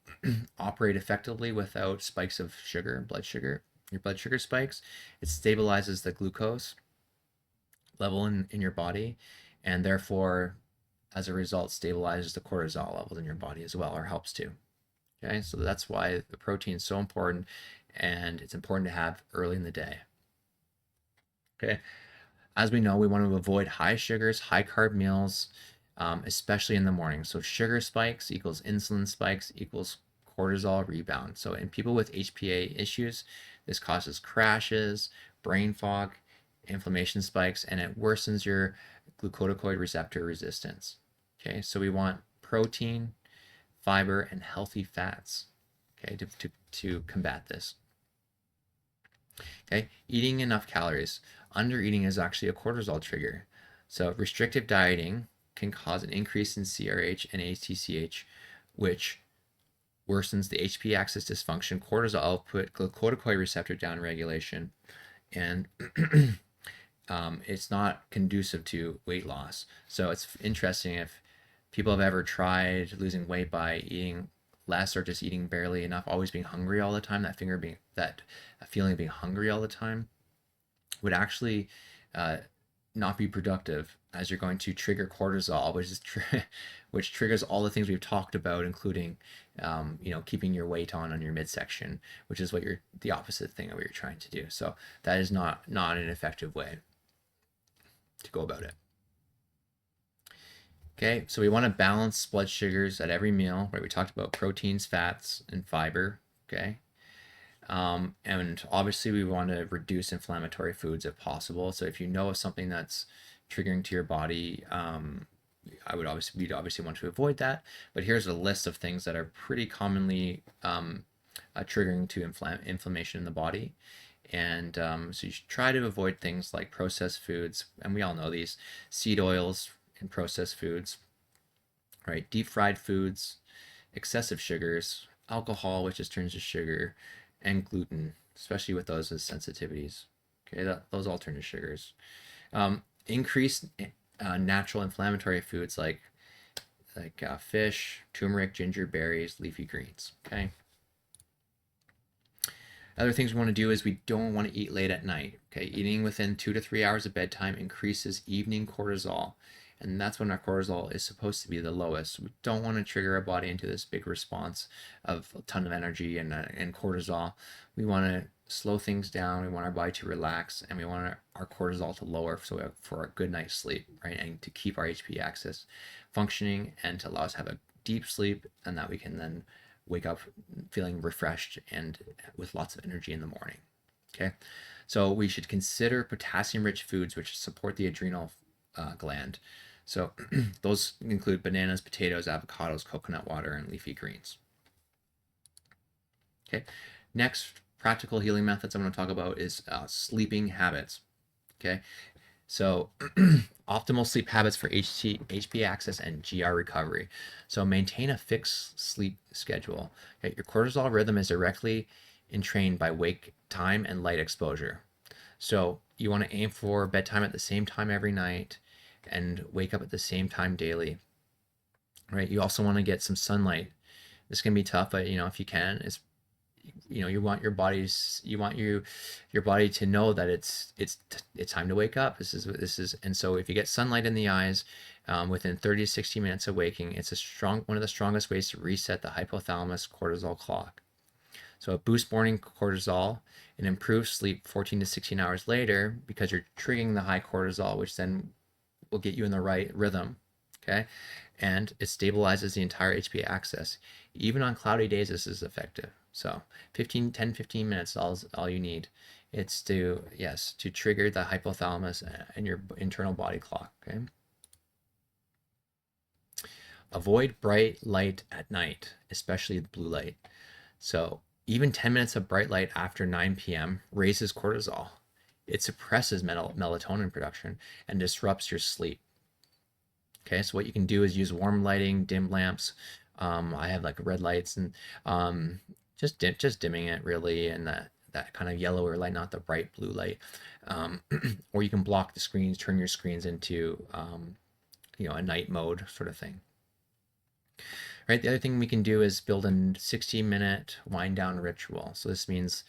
operate effectively without spikes of sugar, blood sugar. Your blood sugar spikes. It stabilizes the glucose level in your body, and therefore, as a result, stabilizes the cortisol levels in your body as well, or helps to. Okay, so that's why the protein is so important, and it's important to have early in the day. Okay, as we know, we want to avoid high sugars, high carb meals, especially in the morning. So sugar spikes equals insulin spikes equals cortisol rebound. So in people with HPA issues, this causes crashes, brain fog, inflammation spikes, and it worsens your glucocorticoid receptor resistance. Okay, so we want protein, fiber, and healthy fats, okay, to combat this. Okay, eating enough calories. Under eating is actually a cortisol trigger. So restrictive dieting can cause an increase in CRH and ACTH, which worsens the HPA axis dysfunction, cortisol output, glucocorticoid receptor downregulation, and it's not conducive to weight loss. So it's interesting if people have ever tried losing weight by eating less or just eating barely enough, always being hungry all the time, that feeling of being hungry all the time would actually not be productive, as you're going to trigger cortisol, which triggers all the things we've talked about, including keeping your weight on your midsection, which is the opposite thing of what you're trying to do. So that is not an effective way to go about it. Okay, so we want to balance blood sugars at every meal, right? We talked about proteins, fats, and fiber. Okay, and obviously we want to reduce inflammatory foods if possible. So if you know of something that's triggering to your body, we'd obviously want to avoid that. But here's a list of things that are pretty commonly triggering to inflammation in the body. And so you should try to avoid things like processed foods, and we all know these: seed oils in processed foods, right? Deep fried foods, excessive sugars, alcohol, which just turns to sugar, and gluten, especially with those as sensitivities. Okay, those all turn to sugars. Increased natural inflammatory foods like fish, turmeric, ginger, berries, leafy greens. Okay. Other things we want to do is we don't want to eat late at night. Okay, eating within 2 to 3 hours of bedtime increases evening cortisol, and that's when our cortisol is supposed to be the lowest. We don't want to trigger our body into this big response of a ton of energy and cortisol. We want to slow things down. We want our body to relax, and we want our cortisol to lower so we have, for a good night's sleep, right? And to keep our HPA axis functioning and to allow us to have a deep sleep, and that we can then wake up feeling refreshed and with lots of energy in the morning. Okay, so we should consider potassium-rich foods which support the adrenal gland. So those include bananas, potatoes, avocados, coconut water, and leafy greens. Okay, next practical healing methods I'm going to talk about is sleeping habits. Okay, so optimal sleep habits for HPA axis and GR recovery. So maintain a fixed sleep schedule. Okay? Your cortisol rhythm is directly entrained by wake time and light exposure. So you want to aim for bedtime at the same time every night and wake up at the same time daily. Right? You also want to get some sunlight. This can be tough, but if you can, you want your body to know that it's time to wake up. This is and so if you get sunlight in the eyes within 30 to 60 minutes of waking, it's one of the strongest ways to reset the hypothalamus cortisol clock. So it boosts morning cortisol and improves sleep 14 to 16 hours later because you're triggering the high cortisol, which then will get you in the right rhythm. Okay, and it stabilizes the entire HPA axis. Even on cloudy days, this is effective. So 10, 15 minutes is all you need. It's to trigger the hypothalamus and your internal body clock. Okay. Avoid bright light at night, especially the blue light. So even 10 minutes of bright light after 9 p.m. raises cortisol. It suppresses melatonin production and disrupts your sleep. Okay, so what you can do is use warm lighting, dim lamps. I have like red lights and just dimming it really, and that kind of yellower light, not the bright blue light. Or you can block the screens, turn your screens into a night mode sort of thing. Right. The other thing we can do is build a 60-minute wind down ritual. So this means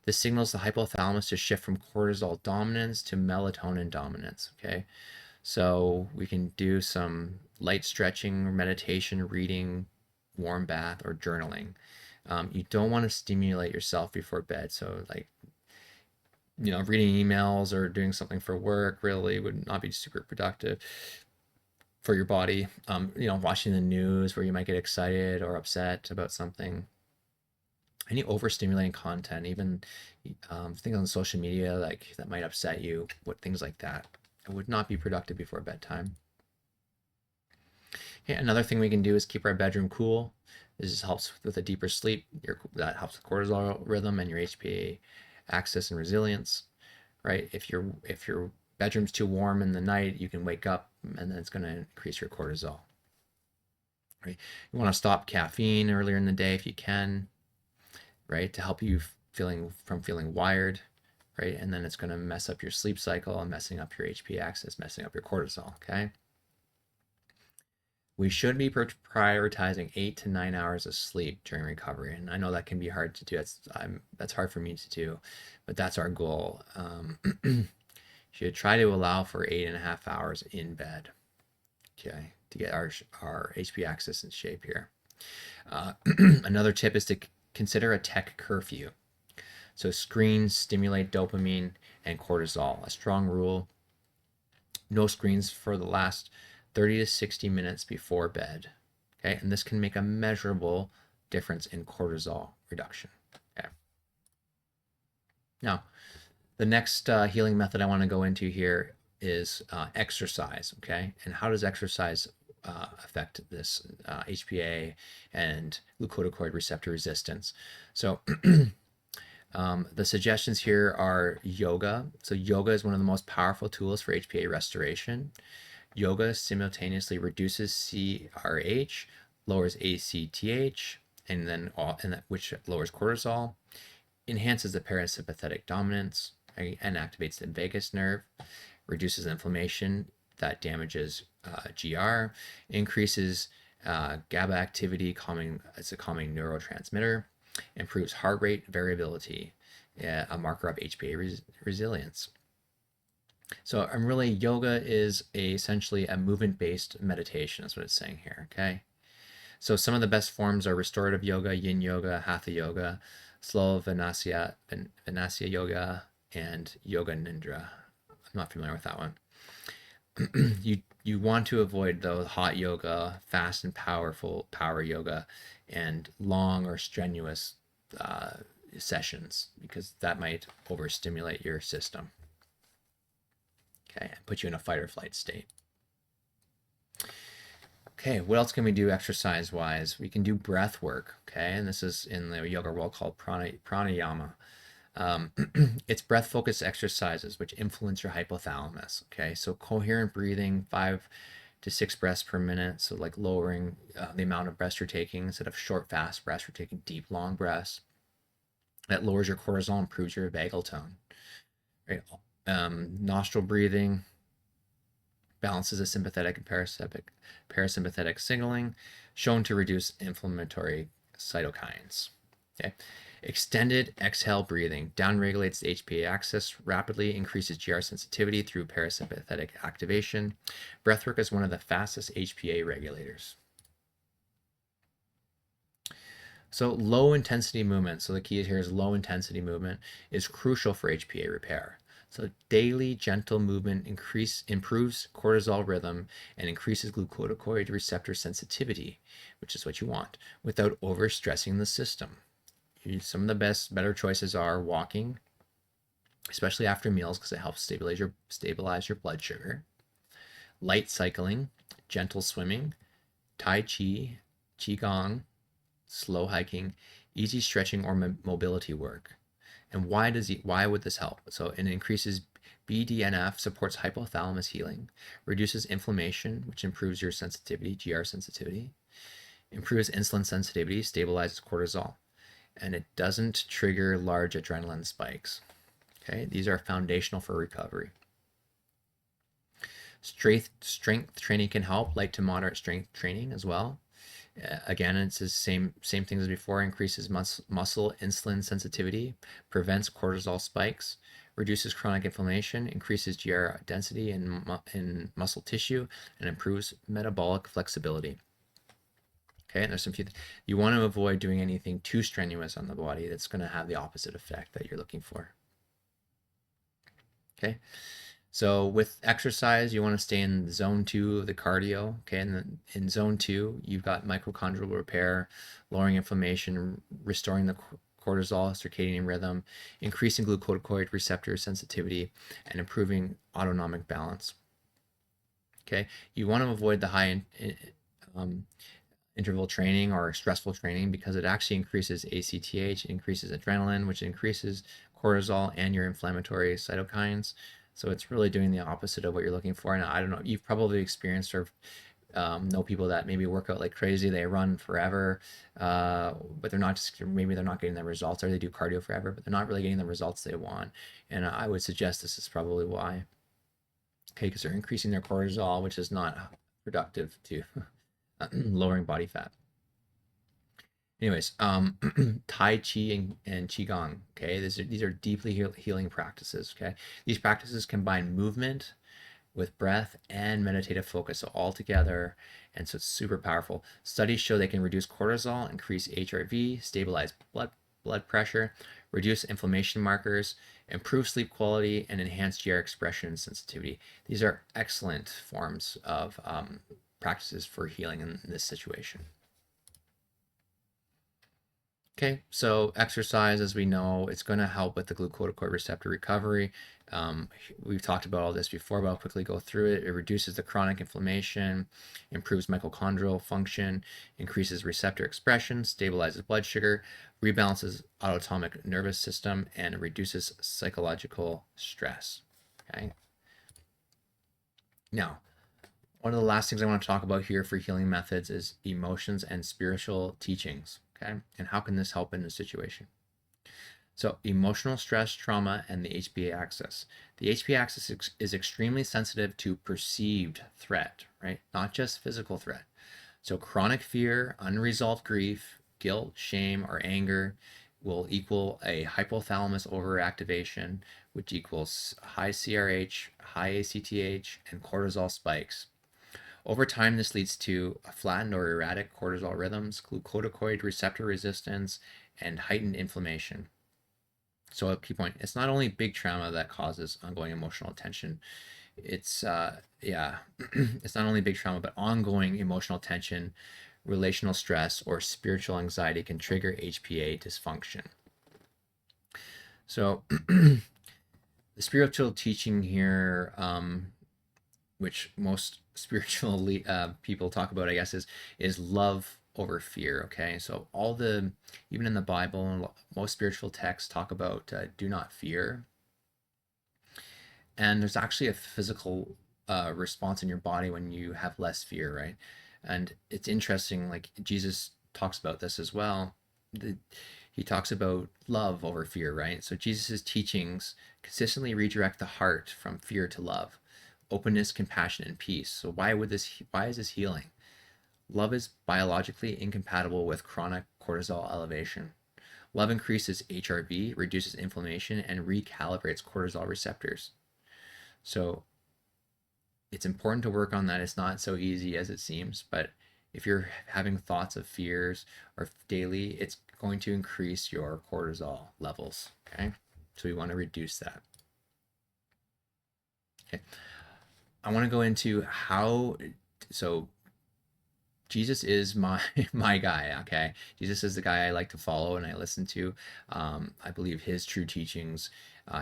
this signals the hypothalamus to shift from cortisol dominance to melatonin dominance. Okay. So we can do some light stretching, meditation, reading, warm bath, or journaling. You don't want to stimulate yourself before bed. So like, reading emails or doing something for work really would not be super productive for your body. Watching the news where you might get excited or upset about something. Any overstimulating content, even things on social media like that might upset you, things like that. It would not be productive before bedtime. Okay, another thing we can do is keep our bedroom cool. This helps with a deeper sleep. That helps with cortisol rhythm and your HPA axis and resilience, right? If your bedroom's too warm in the night, you can wake up and then it's going to increase your cortisol. Right? You want to stop caffeine earlier in the day if you can, right? To help you feeling wired, right? And then it's going to mess up your sleep cycle and messing up your HPA axis, messing up your cortisol, okay? We should be prioritizing 8 to 9 hours of sleep during recovery. And I know that can be hard to do. That's hard for me to do, but that's our goal. You should try to allow for 8.5 hours in bed, okay, to get our HPA axis in shape here. Another tip is to consider a tech curfew. So screens stimulate dopamine and cortisol. A strong rule: no screens for the last 30 to 60 minutes before bed. Okay, and this can make a measurable difference in cortisol reduction. Okay. Now, the next healing method I want to go into here is exercise. Okay, and how does exercise affect this HPA and glucocorticoid receptor resistance? So the suggestions here are yoga. So yoga is one of the most powerful tools for HPA restoration. Yoga simultaneously reduces CRH, lowers ACTH, which lowers cortisol, enhances the parasympathetic dominance, and activates the vagus nerve, reduces inflammation that damages GR, increases GABA activity, it's a calming neurotransmitter, improves heart rate variability. a marker of HPA resilience. So really, yoga is essentially a movement-based meditation. That's what it's saying here. Okay. So some of the best forms are restorative yoga, yin yoga, hatha yoga, slow Vinyasa yoga, and yoga nidra. I'm not familiar with that one. You want to avoid though hot yoga, fast and powerful power yoga, and long or strenuous uh, sessions, because that might overstimulate your system. Okay, and put you in a fight or flight state. Okay, what else can we do exercise wise? We can do breath work. Okay, and this is in the yoga world called pranayama. It's breath focused exercises which influence your hypothalamus. Okay, so coherent breathing, 5 to 6 breaths per minute. So, like lowering the amount of breaths you're taking instead of short, fast breaths, you're taking deep, long breaths. That lowers your cortisol, improves your vagal tone. Right, nostril breathing balances the sympathetic and parasympathetic signaling, shown to reduce inflammatory cytokines. Okay. Extended exhale breathing downregulates the HPA axis, rapidly increases GR sensitivity through parasympathetic activation. Breathwork is one of the fastest HPA regulators. So low intensity movement, so the key here is low intensity movement, is crucial for HPA repair. So daily gentle movement improves cortisol rhythm and increases glucocorticoid receptor sensitivity, which is what you want, without overstressing the system. Some of the better choices are walking, especially after meals, because it helps stabilize your blood sugar. Light cycling, gentle swimming, Tai Chi, Qigong, slow hiking, easy stretching or mobility work. And why would this help? So it increases BDNF, supports hypothalamus healing, reduces inflammation, which improves your sensitivity, GR sensitivity, improves insulin sensitivity, stabilizes cortisol, and it doesn't trigger large adrenaline spikes. Okay, these are foundational for recovery. Strength training can help, light to moderate strength training as well. Again, it's the same things as before. Increases muscle insulin sensitivity, prevents cortisol spikes, reduces chronic inflammation, increases GR density in muscle tissue, and improves metabolic flexibility. Okay, and there's some few. You want to avoid doing anything too strenuous on the body that's going to have the opposite effect that you're looking for. Okay. So with exercise, you want to stay in zone 2 of the cardio. Okay, and in zone 2, you've got mitochondrial repair, lowering inflammation, restoring the cortisol circadian rhythm, increasing glucocorticoid receptor sensitivity, and improving autonomic balance. Okay, you want to avoid the high interval training or stressful training, because it actually increases ACTH, increases adrenaline, which increases cortisol and your inflammatory cytokines. So it's really doing the opposite of what you're looking for. And I don't know, you've probably experienced or know people that maybe work out like crazy, they run forever, but they're not maybe they're not getting the results, or they do cardio forever, but they're not really getting the results they want. And I would suggest this is probably why. Okay, because they're increasing their cortisol, which is not productive to lowering body fat. Anyways, Tai Chi and Qigong, okay? These are deeply healing practices, okay? These practices combine movement with breath and meditative focus, so all together, and so it's super powerful. Studies show they can reduce cortisol, increase HRV, stabilize blood pressure, reduce inflammation markers, improve sleep quality, and enhance GR expression and sensitivity. These are excellent forms of practices for healing in this situation. Okay, so exercise, as we know, it's going to help with the glucocorticoid receptor recovery. We've talked about all this before, but I'll quickly go through it. It reduces the chronic inflammation, improves mitochondrial function, increases receptor expression, stabilizes blood sugar, rebalances autonomic nervous system, and reduces psychological stress. Okay. Now, one of the last things I want to talk about here for healing methods is emotions and spiritual teachings. Okay, and how can this help in this situation? So emotional stress, trauma, and the HPA axis. The HPA axis is extremely sensitive to perceived threat, right? Not just physical threat. So chronic fear, unresolved grief, guilt, shame, or anger will equal a hypothalamus overactivation, which equals high CRH, high ACTH, and cortisol spikes. Over time, this leads to flattened or erratic cortisol rhythms, glucocorticoid receptor resistance, and heightened inflammation. So a key point, it's not only big trauma that causes ongoing emotional tension. It's it's not only big trauma, but ongoing emotional tension, relational stress, or spiritual anxiety can trigger HPA dysfunction. So the spiritual teaching here, which most spiritual people talk about, I guess, is love over fear. Okay, so even in the Bible, most spiritual texts talk about do not fear, and there's actually a physical response in your body when you have less fear, right? And it's interesting, like Jesus talks about this as well. He talks about love over fear, right? So Jesus's teachings consistently redirect the heart from fear to love, openness, compassion, and peace. So why is this healing? Love is biologically incompatible with chronic cortisol elevation. Love increases HRV, reduces inflammation, and recalibrates cortisol receptors. So it's important to work on that. It's not so easy as it seems, but if you're having thoughts of fears or daily, it's going to increase your cortisol levels. Okay, so we want to reduce that. Okay, I want to go into how. So Jesus is my guy. Okay, Jesus is the guy I like to follow and I listen to. I believe his true teachings,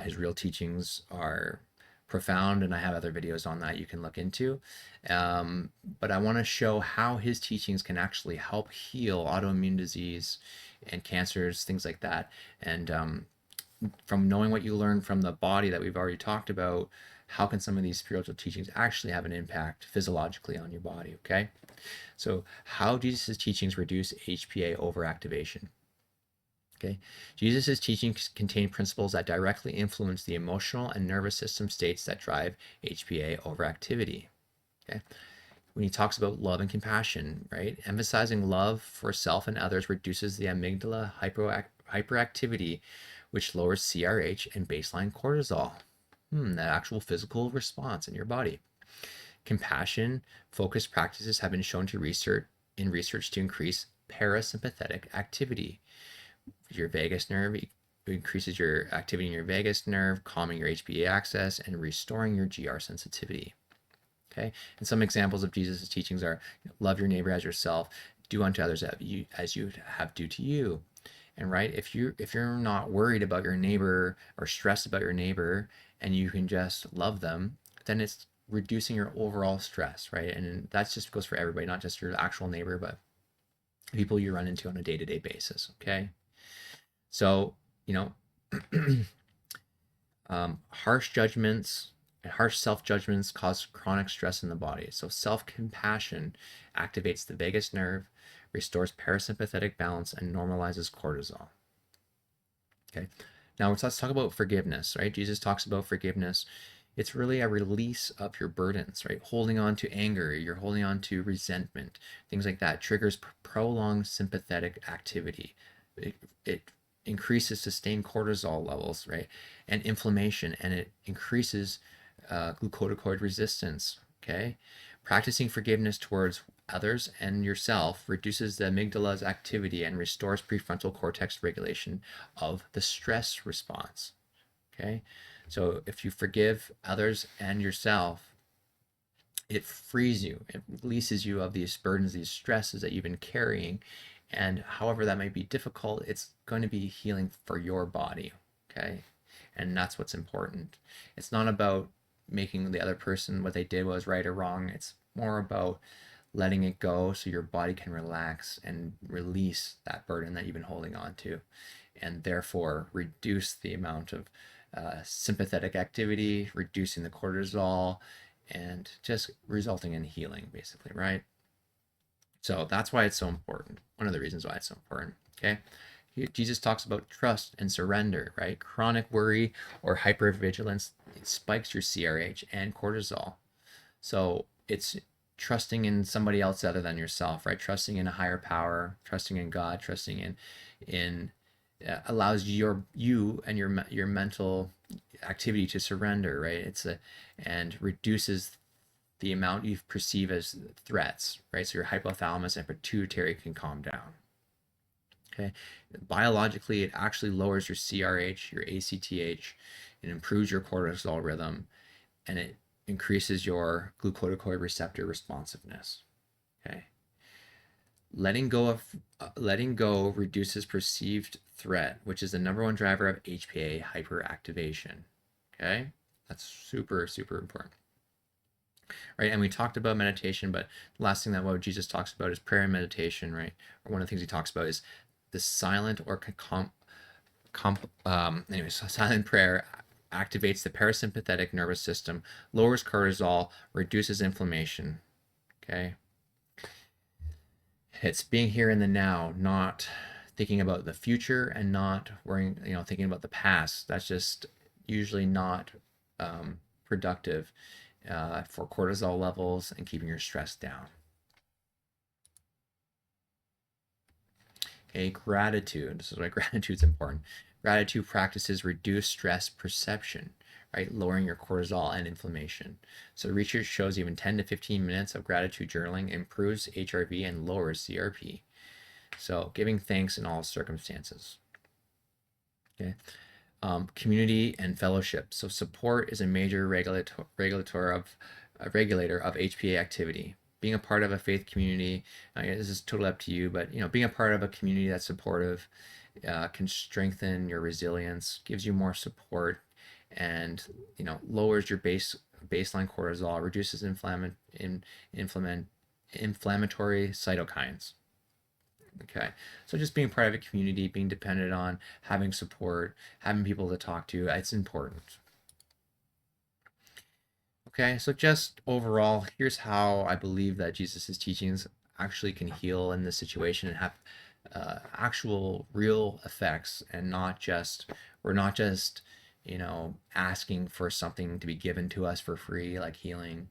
his real teachings, are profound, and I have other videos on that you can look into. But I want to show how his teachings can actually help heal autoimmune disease and cancers, things like that. And from knowing what you learned from the body that we've already talked about, how can some of these spiritual teachings actually have an impact physiologically on your body? Okay, so how Jesus' teachings reduce HPA overactivation. Okay, Jesus' teachings contain principles that directly influence the emotional and nervous system states that drive HPA overactivity. Okay, when he talks about love and compassion, right, emphasizing love for self and others reduces the amygdala hyperactivity, which lowers CRH and baseline cortisol. That actual physical response in your body. Compassion focused practices have been shown to research to increase parasympathetic activity. Your vagus nerve increases your activity in your vagus nerve, calming your HPA axis, and restoring your GR sensitivity. Okay, and some examples of Jesus' teachings are love your neighbor as yourself, do unto others as you have do to you. And right, if you're not worried about your neighbor or stressed about your neighbor, and you can just love them, then it's reducing your overall stress, right? And that just goes for everybody, not just your actual neighbor, but people you run into on a day-to-day basis. Okay, so harsh judgments and harsh self-judgments cause chronic stress in the body. So self-compassion activates the vagus nerve, restores parasympathetic balance, and normalizes cortisol. Okay, now let's talk about forgiveness, right? Jesus talks about forgiveness. It's really a release of your burdens, right? Holding on to anger, you're holding on to resentment, things like that triggers prolonged sympathetic activity. It increases sustained cortisol levels, right? And inflammation, and it increases glucocorticoid resistance, okay? Practicing forgiveness towards others and yourself reduces the amygdala's activity and restores prefrontal cortex regulation of the stress response, okay? So if you forgive others and yourself, it frees you, it releases you of these burdens, these stresses that you've been carrying. And however that might be difficult, it's going to be healing for your body, okay? And that's what's important. It's not about making the other person what they did was right or wrong. It's more about letting it go so your body can relax and release that burden that you've been holding on to, and therefore reduce the amount of sympathetic activity, reducing the cortisol, and just resulting in healing, basically, right? So that's why it's so important. One of the reasons why it's so important, okay? Jesus talks about trust and surrender, right? Chronic worry or hypervigilance spikes your CRH and cortisol. So it's trusting in somebody else other than yourself, right? Trusting in a higher power, trusting in God, trusting in allows you and your mental activity to surrender, right? And reduces the amount you perceive as threats, right? So your hypothalamus and pituitary can calm down. Okay, biologically, it actually lowers your CRH, your ACTH, it improves your cortisol rhythm, and it increases your glucocorticoid receptor responsiveness. Okay, letting go reduces perceived threat, which is the number one driver of HPA hyperactivation. Okay, that's super super important, right? And we talked about meditation, but the last thing that what Jesus talks about is prayer and meditation, right? Or one of the things he talks about is the silent or silent prayer activates the parasympathetic nervous system, lowers cortisol, reduces inflammation. Okay, it's being here in the now, not thinking about the future and not worrying, thinking about the past. That's just usually not productive for cortisol levels and keeping your stress down. Okay, gratitude. This is why gratitude is important. Gratitude practices reduce stress perception, right? Lowering your cortisol and inflammation. So research shows even 10 to 15 minutes of gratitude journaling improves HRV and lowers CRP. So giving thanks in all circumstances. Okay. Community and fellowship. So support is a major regulator of HPA activity. Being a part of a faith community, this is totally up to you, but being a part of a community that's supportive can strengthen your resilience, gives you more support, and lowers your baseline cortisol, reduces inflammatory cytokines. Okay, so just being part of a community, being dependent on, having support, having people to talk to, it's important. Okay, so just overall, here's how I believe that Jesus' teachings actually can heal in this situation and have actual real effects, and we're not just asking for something to be given to us for free, like healing.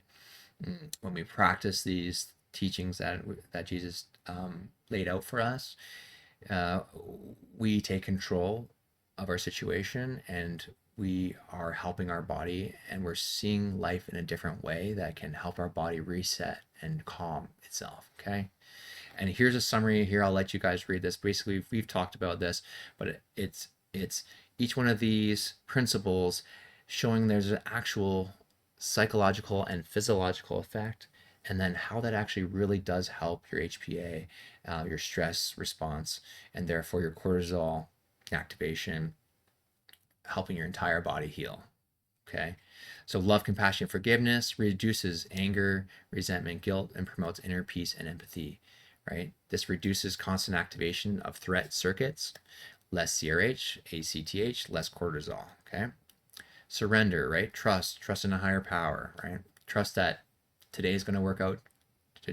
When we practice these teachings that Jesus laid out for us, uh, we take control of our situation, and we are helping our body, and we're seeing life in a different way that can help our body reset and calm itself. Okay, and here's a summary here. I'll let you guys read this. Basically, we've talked about this, but it's each one of these principles showing there's an actual psychological and physiological effect, and then how that actually really does help your HPA, your stress response, and therefore your cortisol activation, helping your entire body heal. Okay, so love, compassion, forgiveness reduces anger, resentment, guilt, and promotes inner peace and empathy. Right, this reduces constant activation of threat circuits, less CRH, ACTH, less cortisol. Okay, surrender, right? Trust in a higher power, right? Trust that today's going to work out.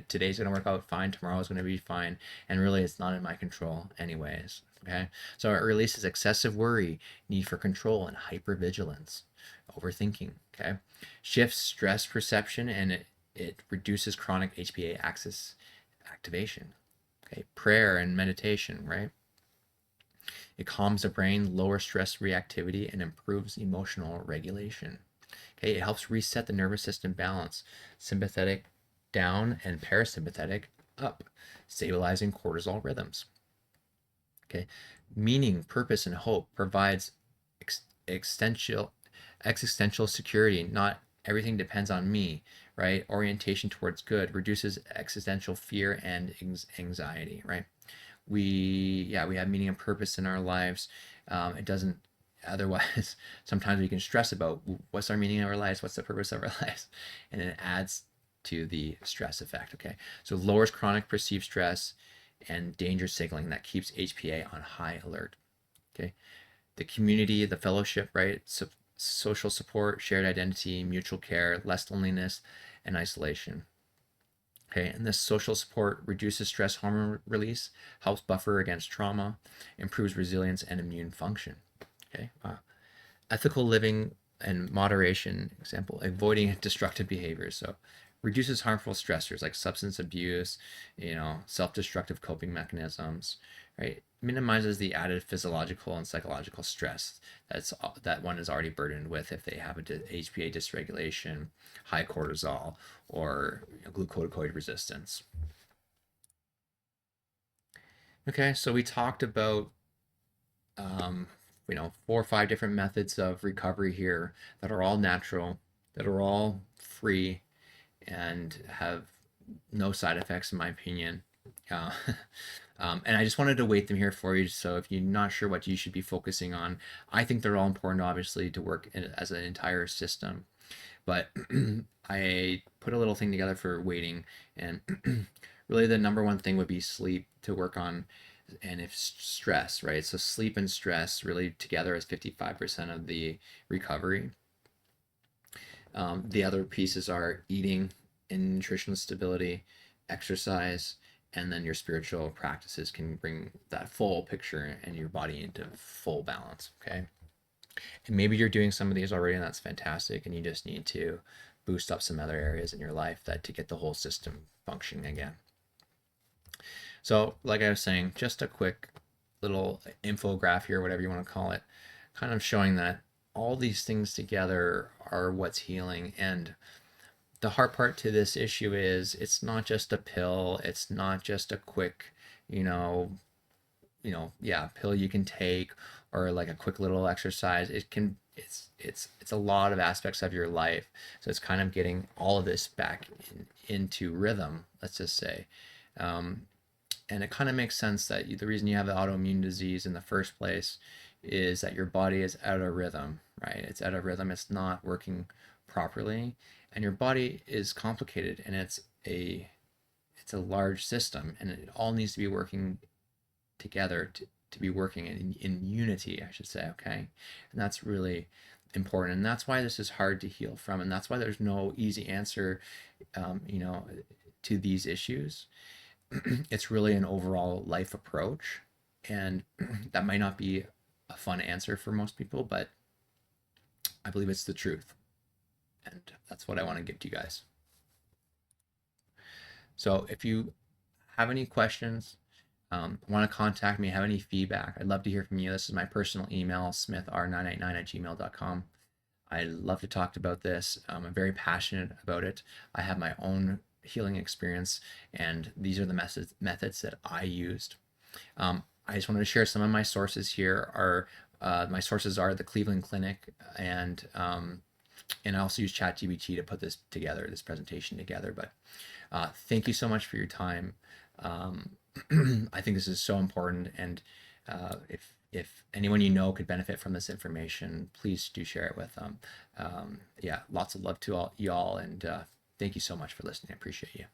Today's going to work out fine. Tomorrow's going to be fine. And really, it's not in my control anyways. Okay. So it releases excessive worry, need for control, and hypervigilance, overthinking. Okay. Shifts stress perception, and it reduces chronic HPA axis activation. Okay. Prayer and meditation, right? It calms the brain, lowers stress reactivity, and improves emotional regulation. Okay, it helps reset the nervous system balance, sympathetic down and parasympathetic up, stabilizing cortisol rhythms. Okay, meaning, purpose, and hope provides existential security. Not everything depends on me, right? Orientation towards good reduces existential fear and anxiety, right? We have meaning and purpose in our lives. It doesn't, otherwise sometimes we can stress about what's our meaning of our lives, what's the purpose of our lives, and it adds to the stress effect. Okay, so lowers chronic perceived stress and danger signaling that keeps HPA on high alert. Okay, the community, the fellowship, right? Social support, shared identity, mutual care, less loneliness and isolation. Okay, and this social support reduces stress hormone release, helps buffer against trauma, improves resilience and immune function. Okay, ethical living and moderation, example, avoiding destructive behaviors. So reduces harmful stressors like substance abuse, self-destructive coping mechanisms, right? Minimizes the added physiological and psychological stress that one is already burdened with if they have a HPA dysregulation, high cortisol, or glucocorticoid resistance. Okay, so we talked about 4 or 5 different methods of recovery here that are all natural, that are all free, and have no side effects, in my opinion. Uh, and I just wanted to weight them here for you. So if you're not sure what you should be focusing on, I think they're all important, obviously, to work as an entire system. But I put a little thing together for weighting, and really the number one thing would be sleep to work on, and if stress, right? So sleep and stress really together is 55% of the recovery. The other pieces are eating and nutritional stability, exercise, and then your spiritual practices can bring that full picture and your body into full balance. Okay. And maybe you're doing some of these already, and that's fantastic. And you just need to boost up some other areas in your life to get the whole system functioning again. So, like I was saying, just a quick little infograph here, whatever you want to call it, kind of showing that all these things together are what's healing. And the hard part to this issue is it's not just a pill, it's not just a quick, pill you can take, or like a quick little exercise. It's a lot of aspects of your life. So it's kind of getting all of this back into rhythm, let's just say. And it kind of makes sense that the reason you have the autoimmune disease in the first place is that your body is out of rhythm, right? It's out of rhythm. It's not working properly, and your body is complicated, and it's a large system, and it all needs to be working together to be working in unity, I should say. Okay, and that's really important, and that's why this is hard to heal from, and that's why there's no easy answer, to these issues. It's really an overall life approach, and that might not be a fun answer for most people, but I believe it's the truth, and that's what I want to give to you guys. So if you have any questions, want to contact me, have any feedback, I'd love to hear from you. This is my personal email, smithr989@gmail.com. I love to talk about this. I'm very passionate about it. I have my own healing experience, and these are the methods that I used. I just wanted to share some of my sources here. My sources are the Cleveland Clinic, and I also use ChatGPT to put this presentation together. But thank you so much for your time. I think this is so important, and if anyone you know could benefit from this information, please do share it with them. Yeah, lots of love to all y'all, and thank you so much for listening. I appreciate you.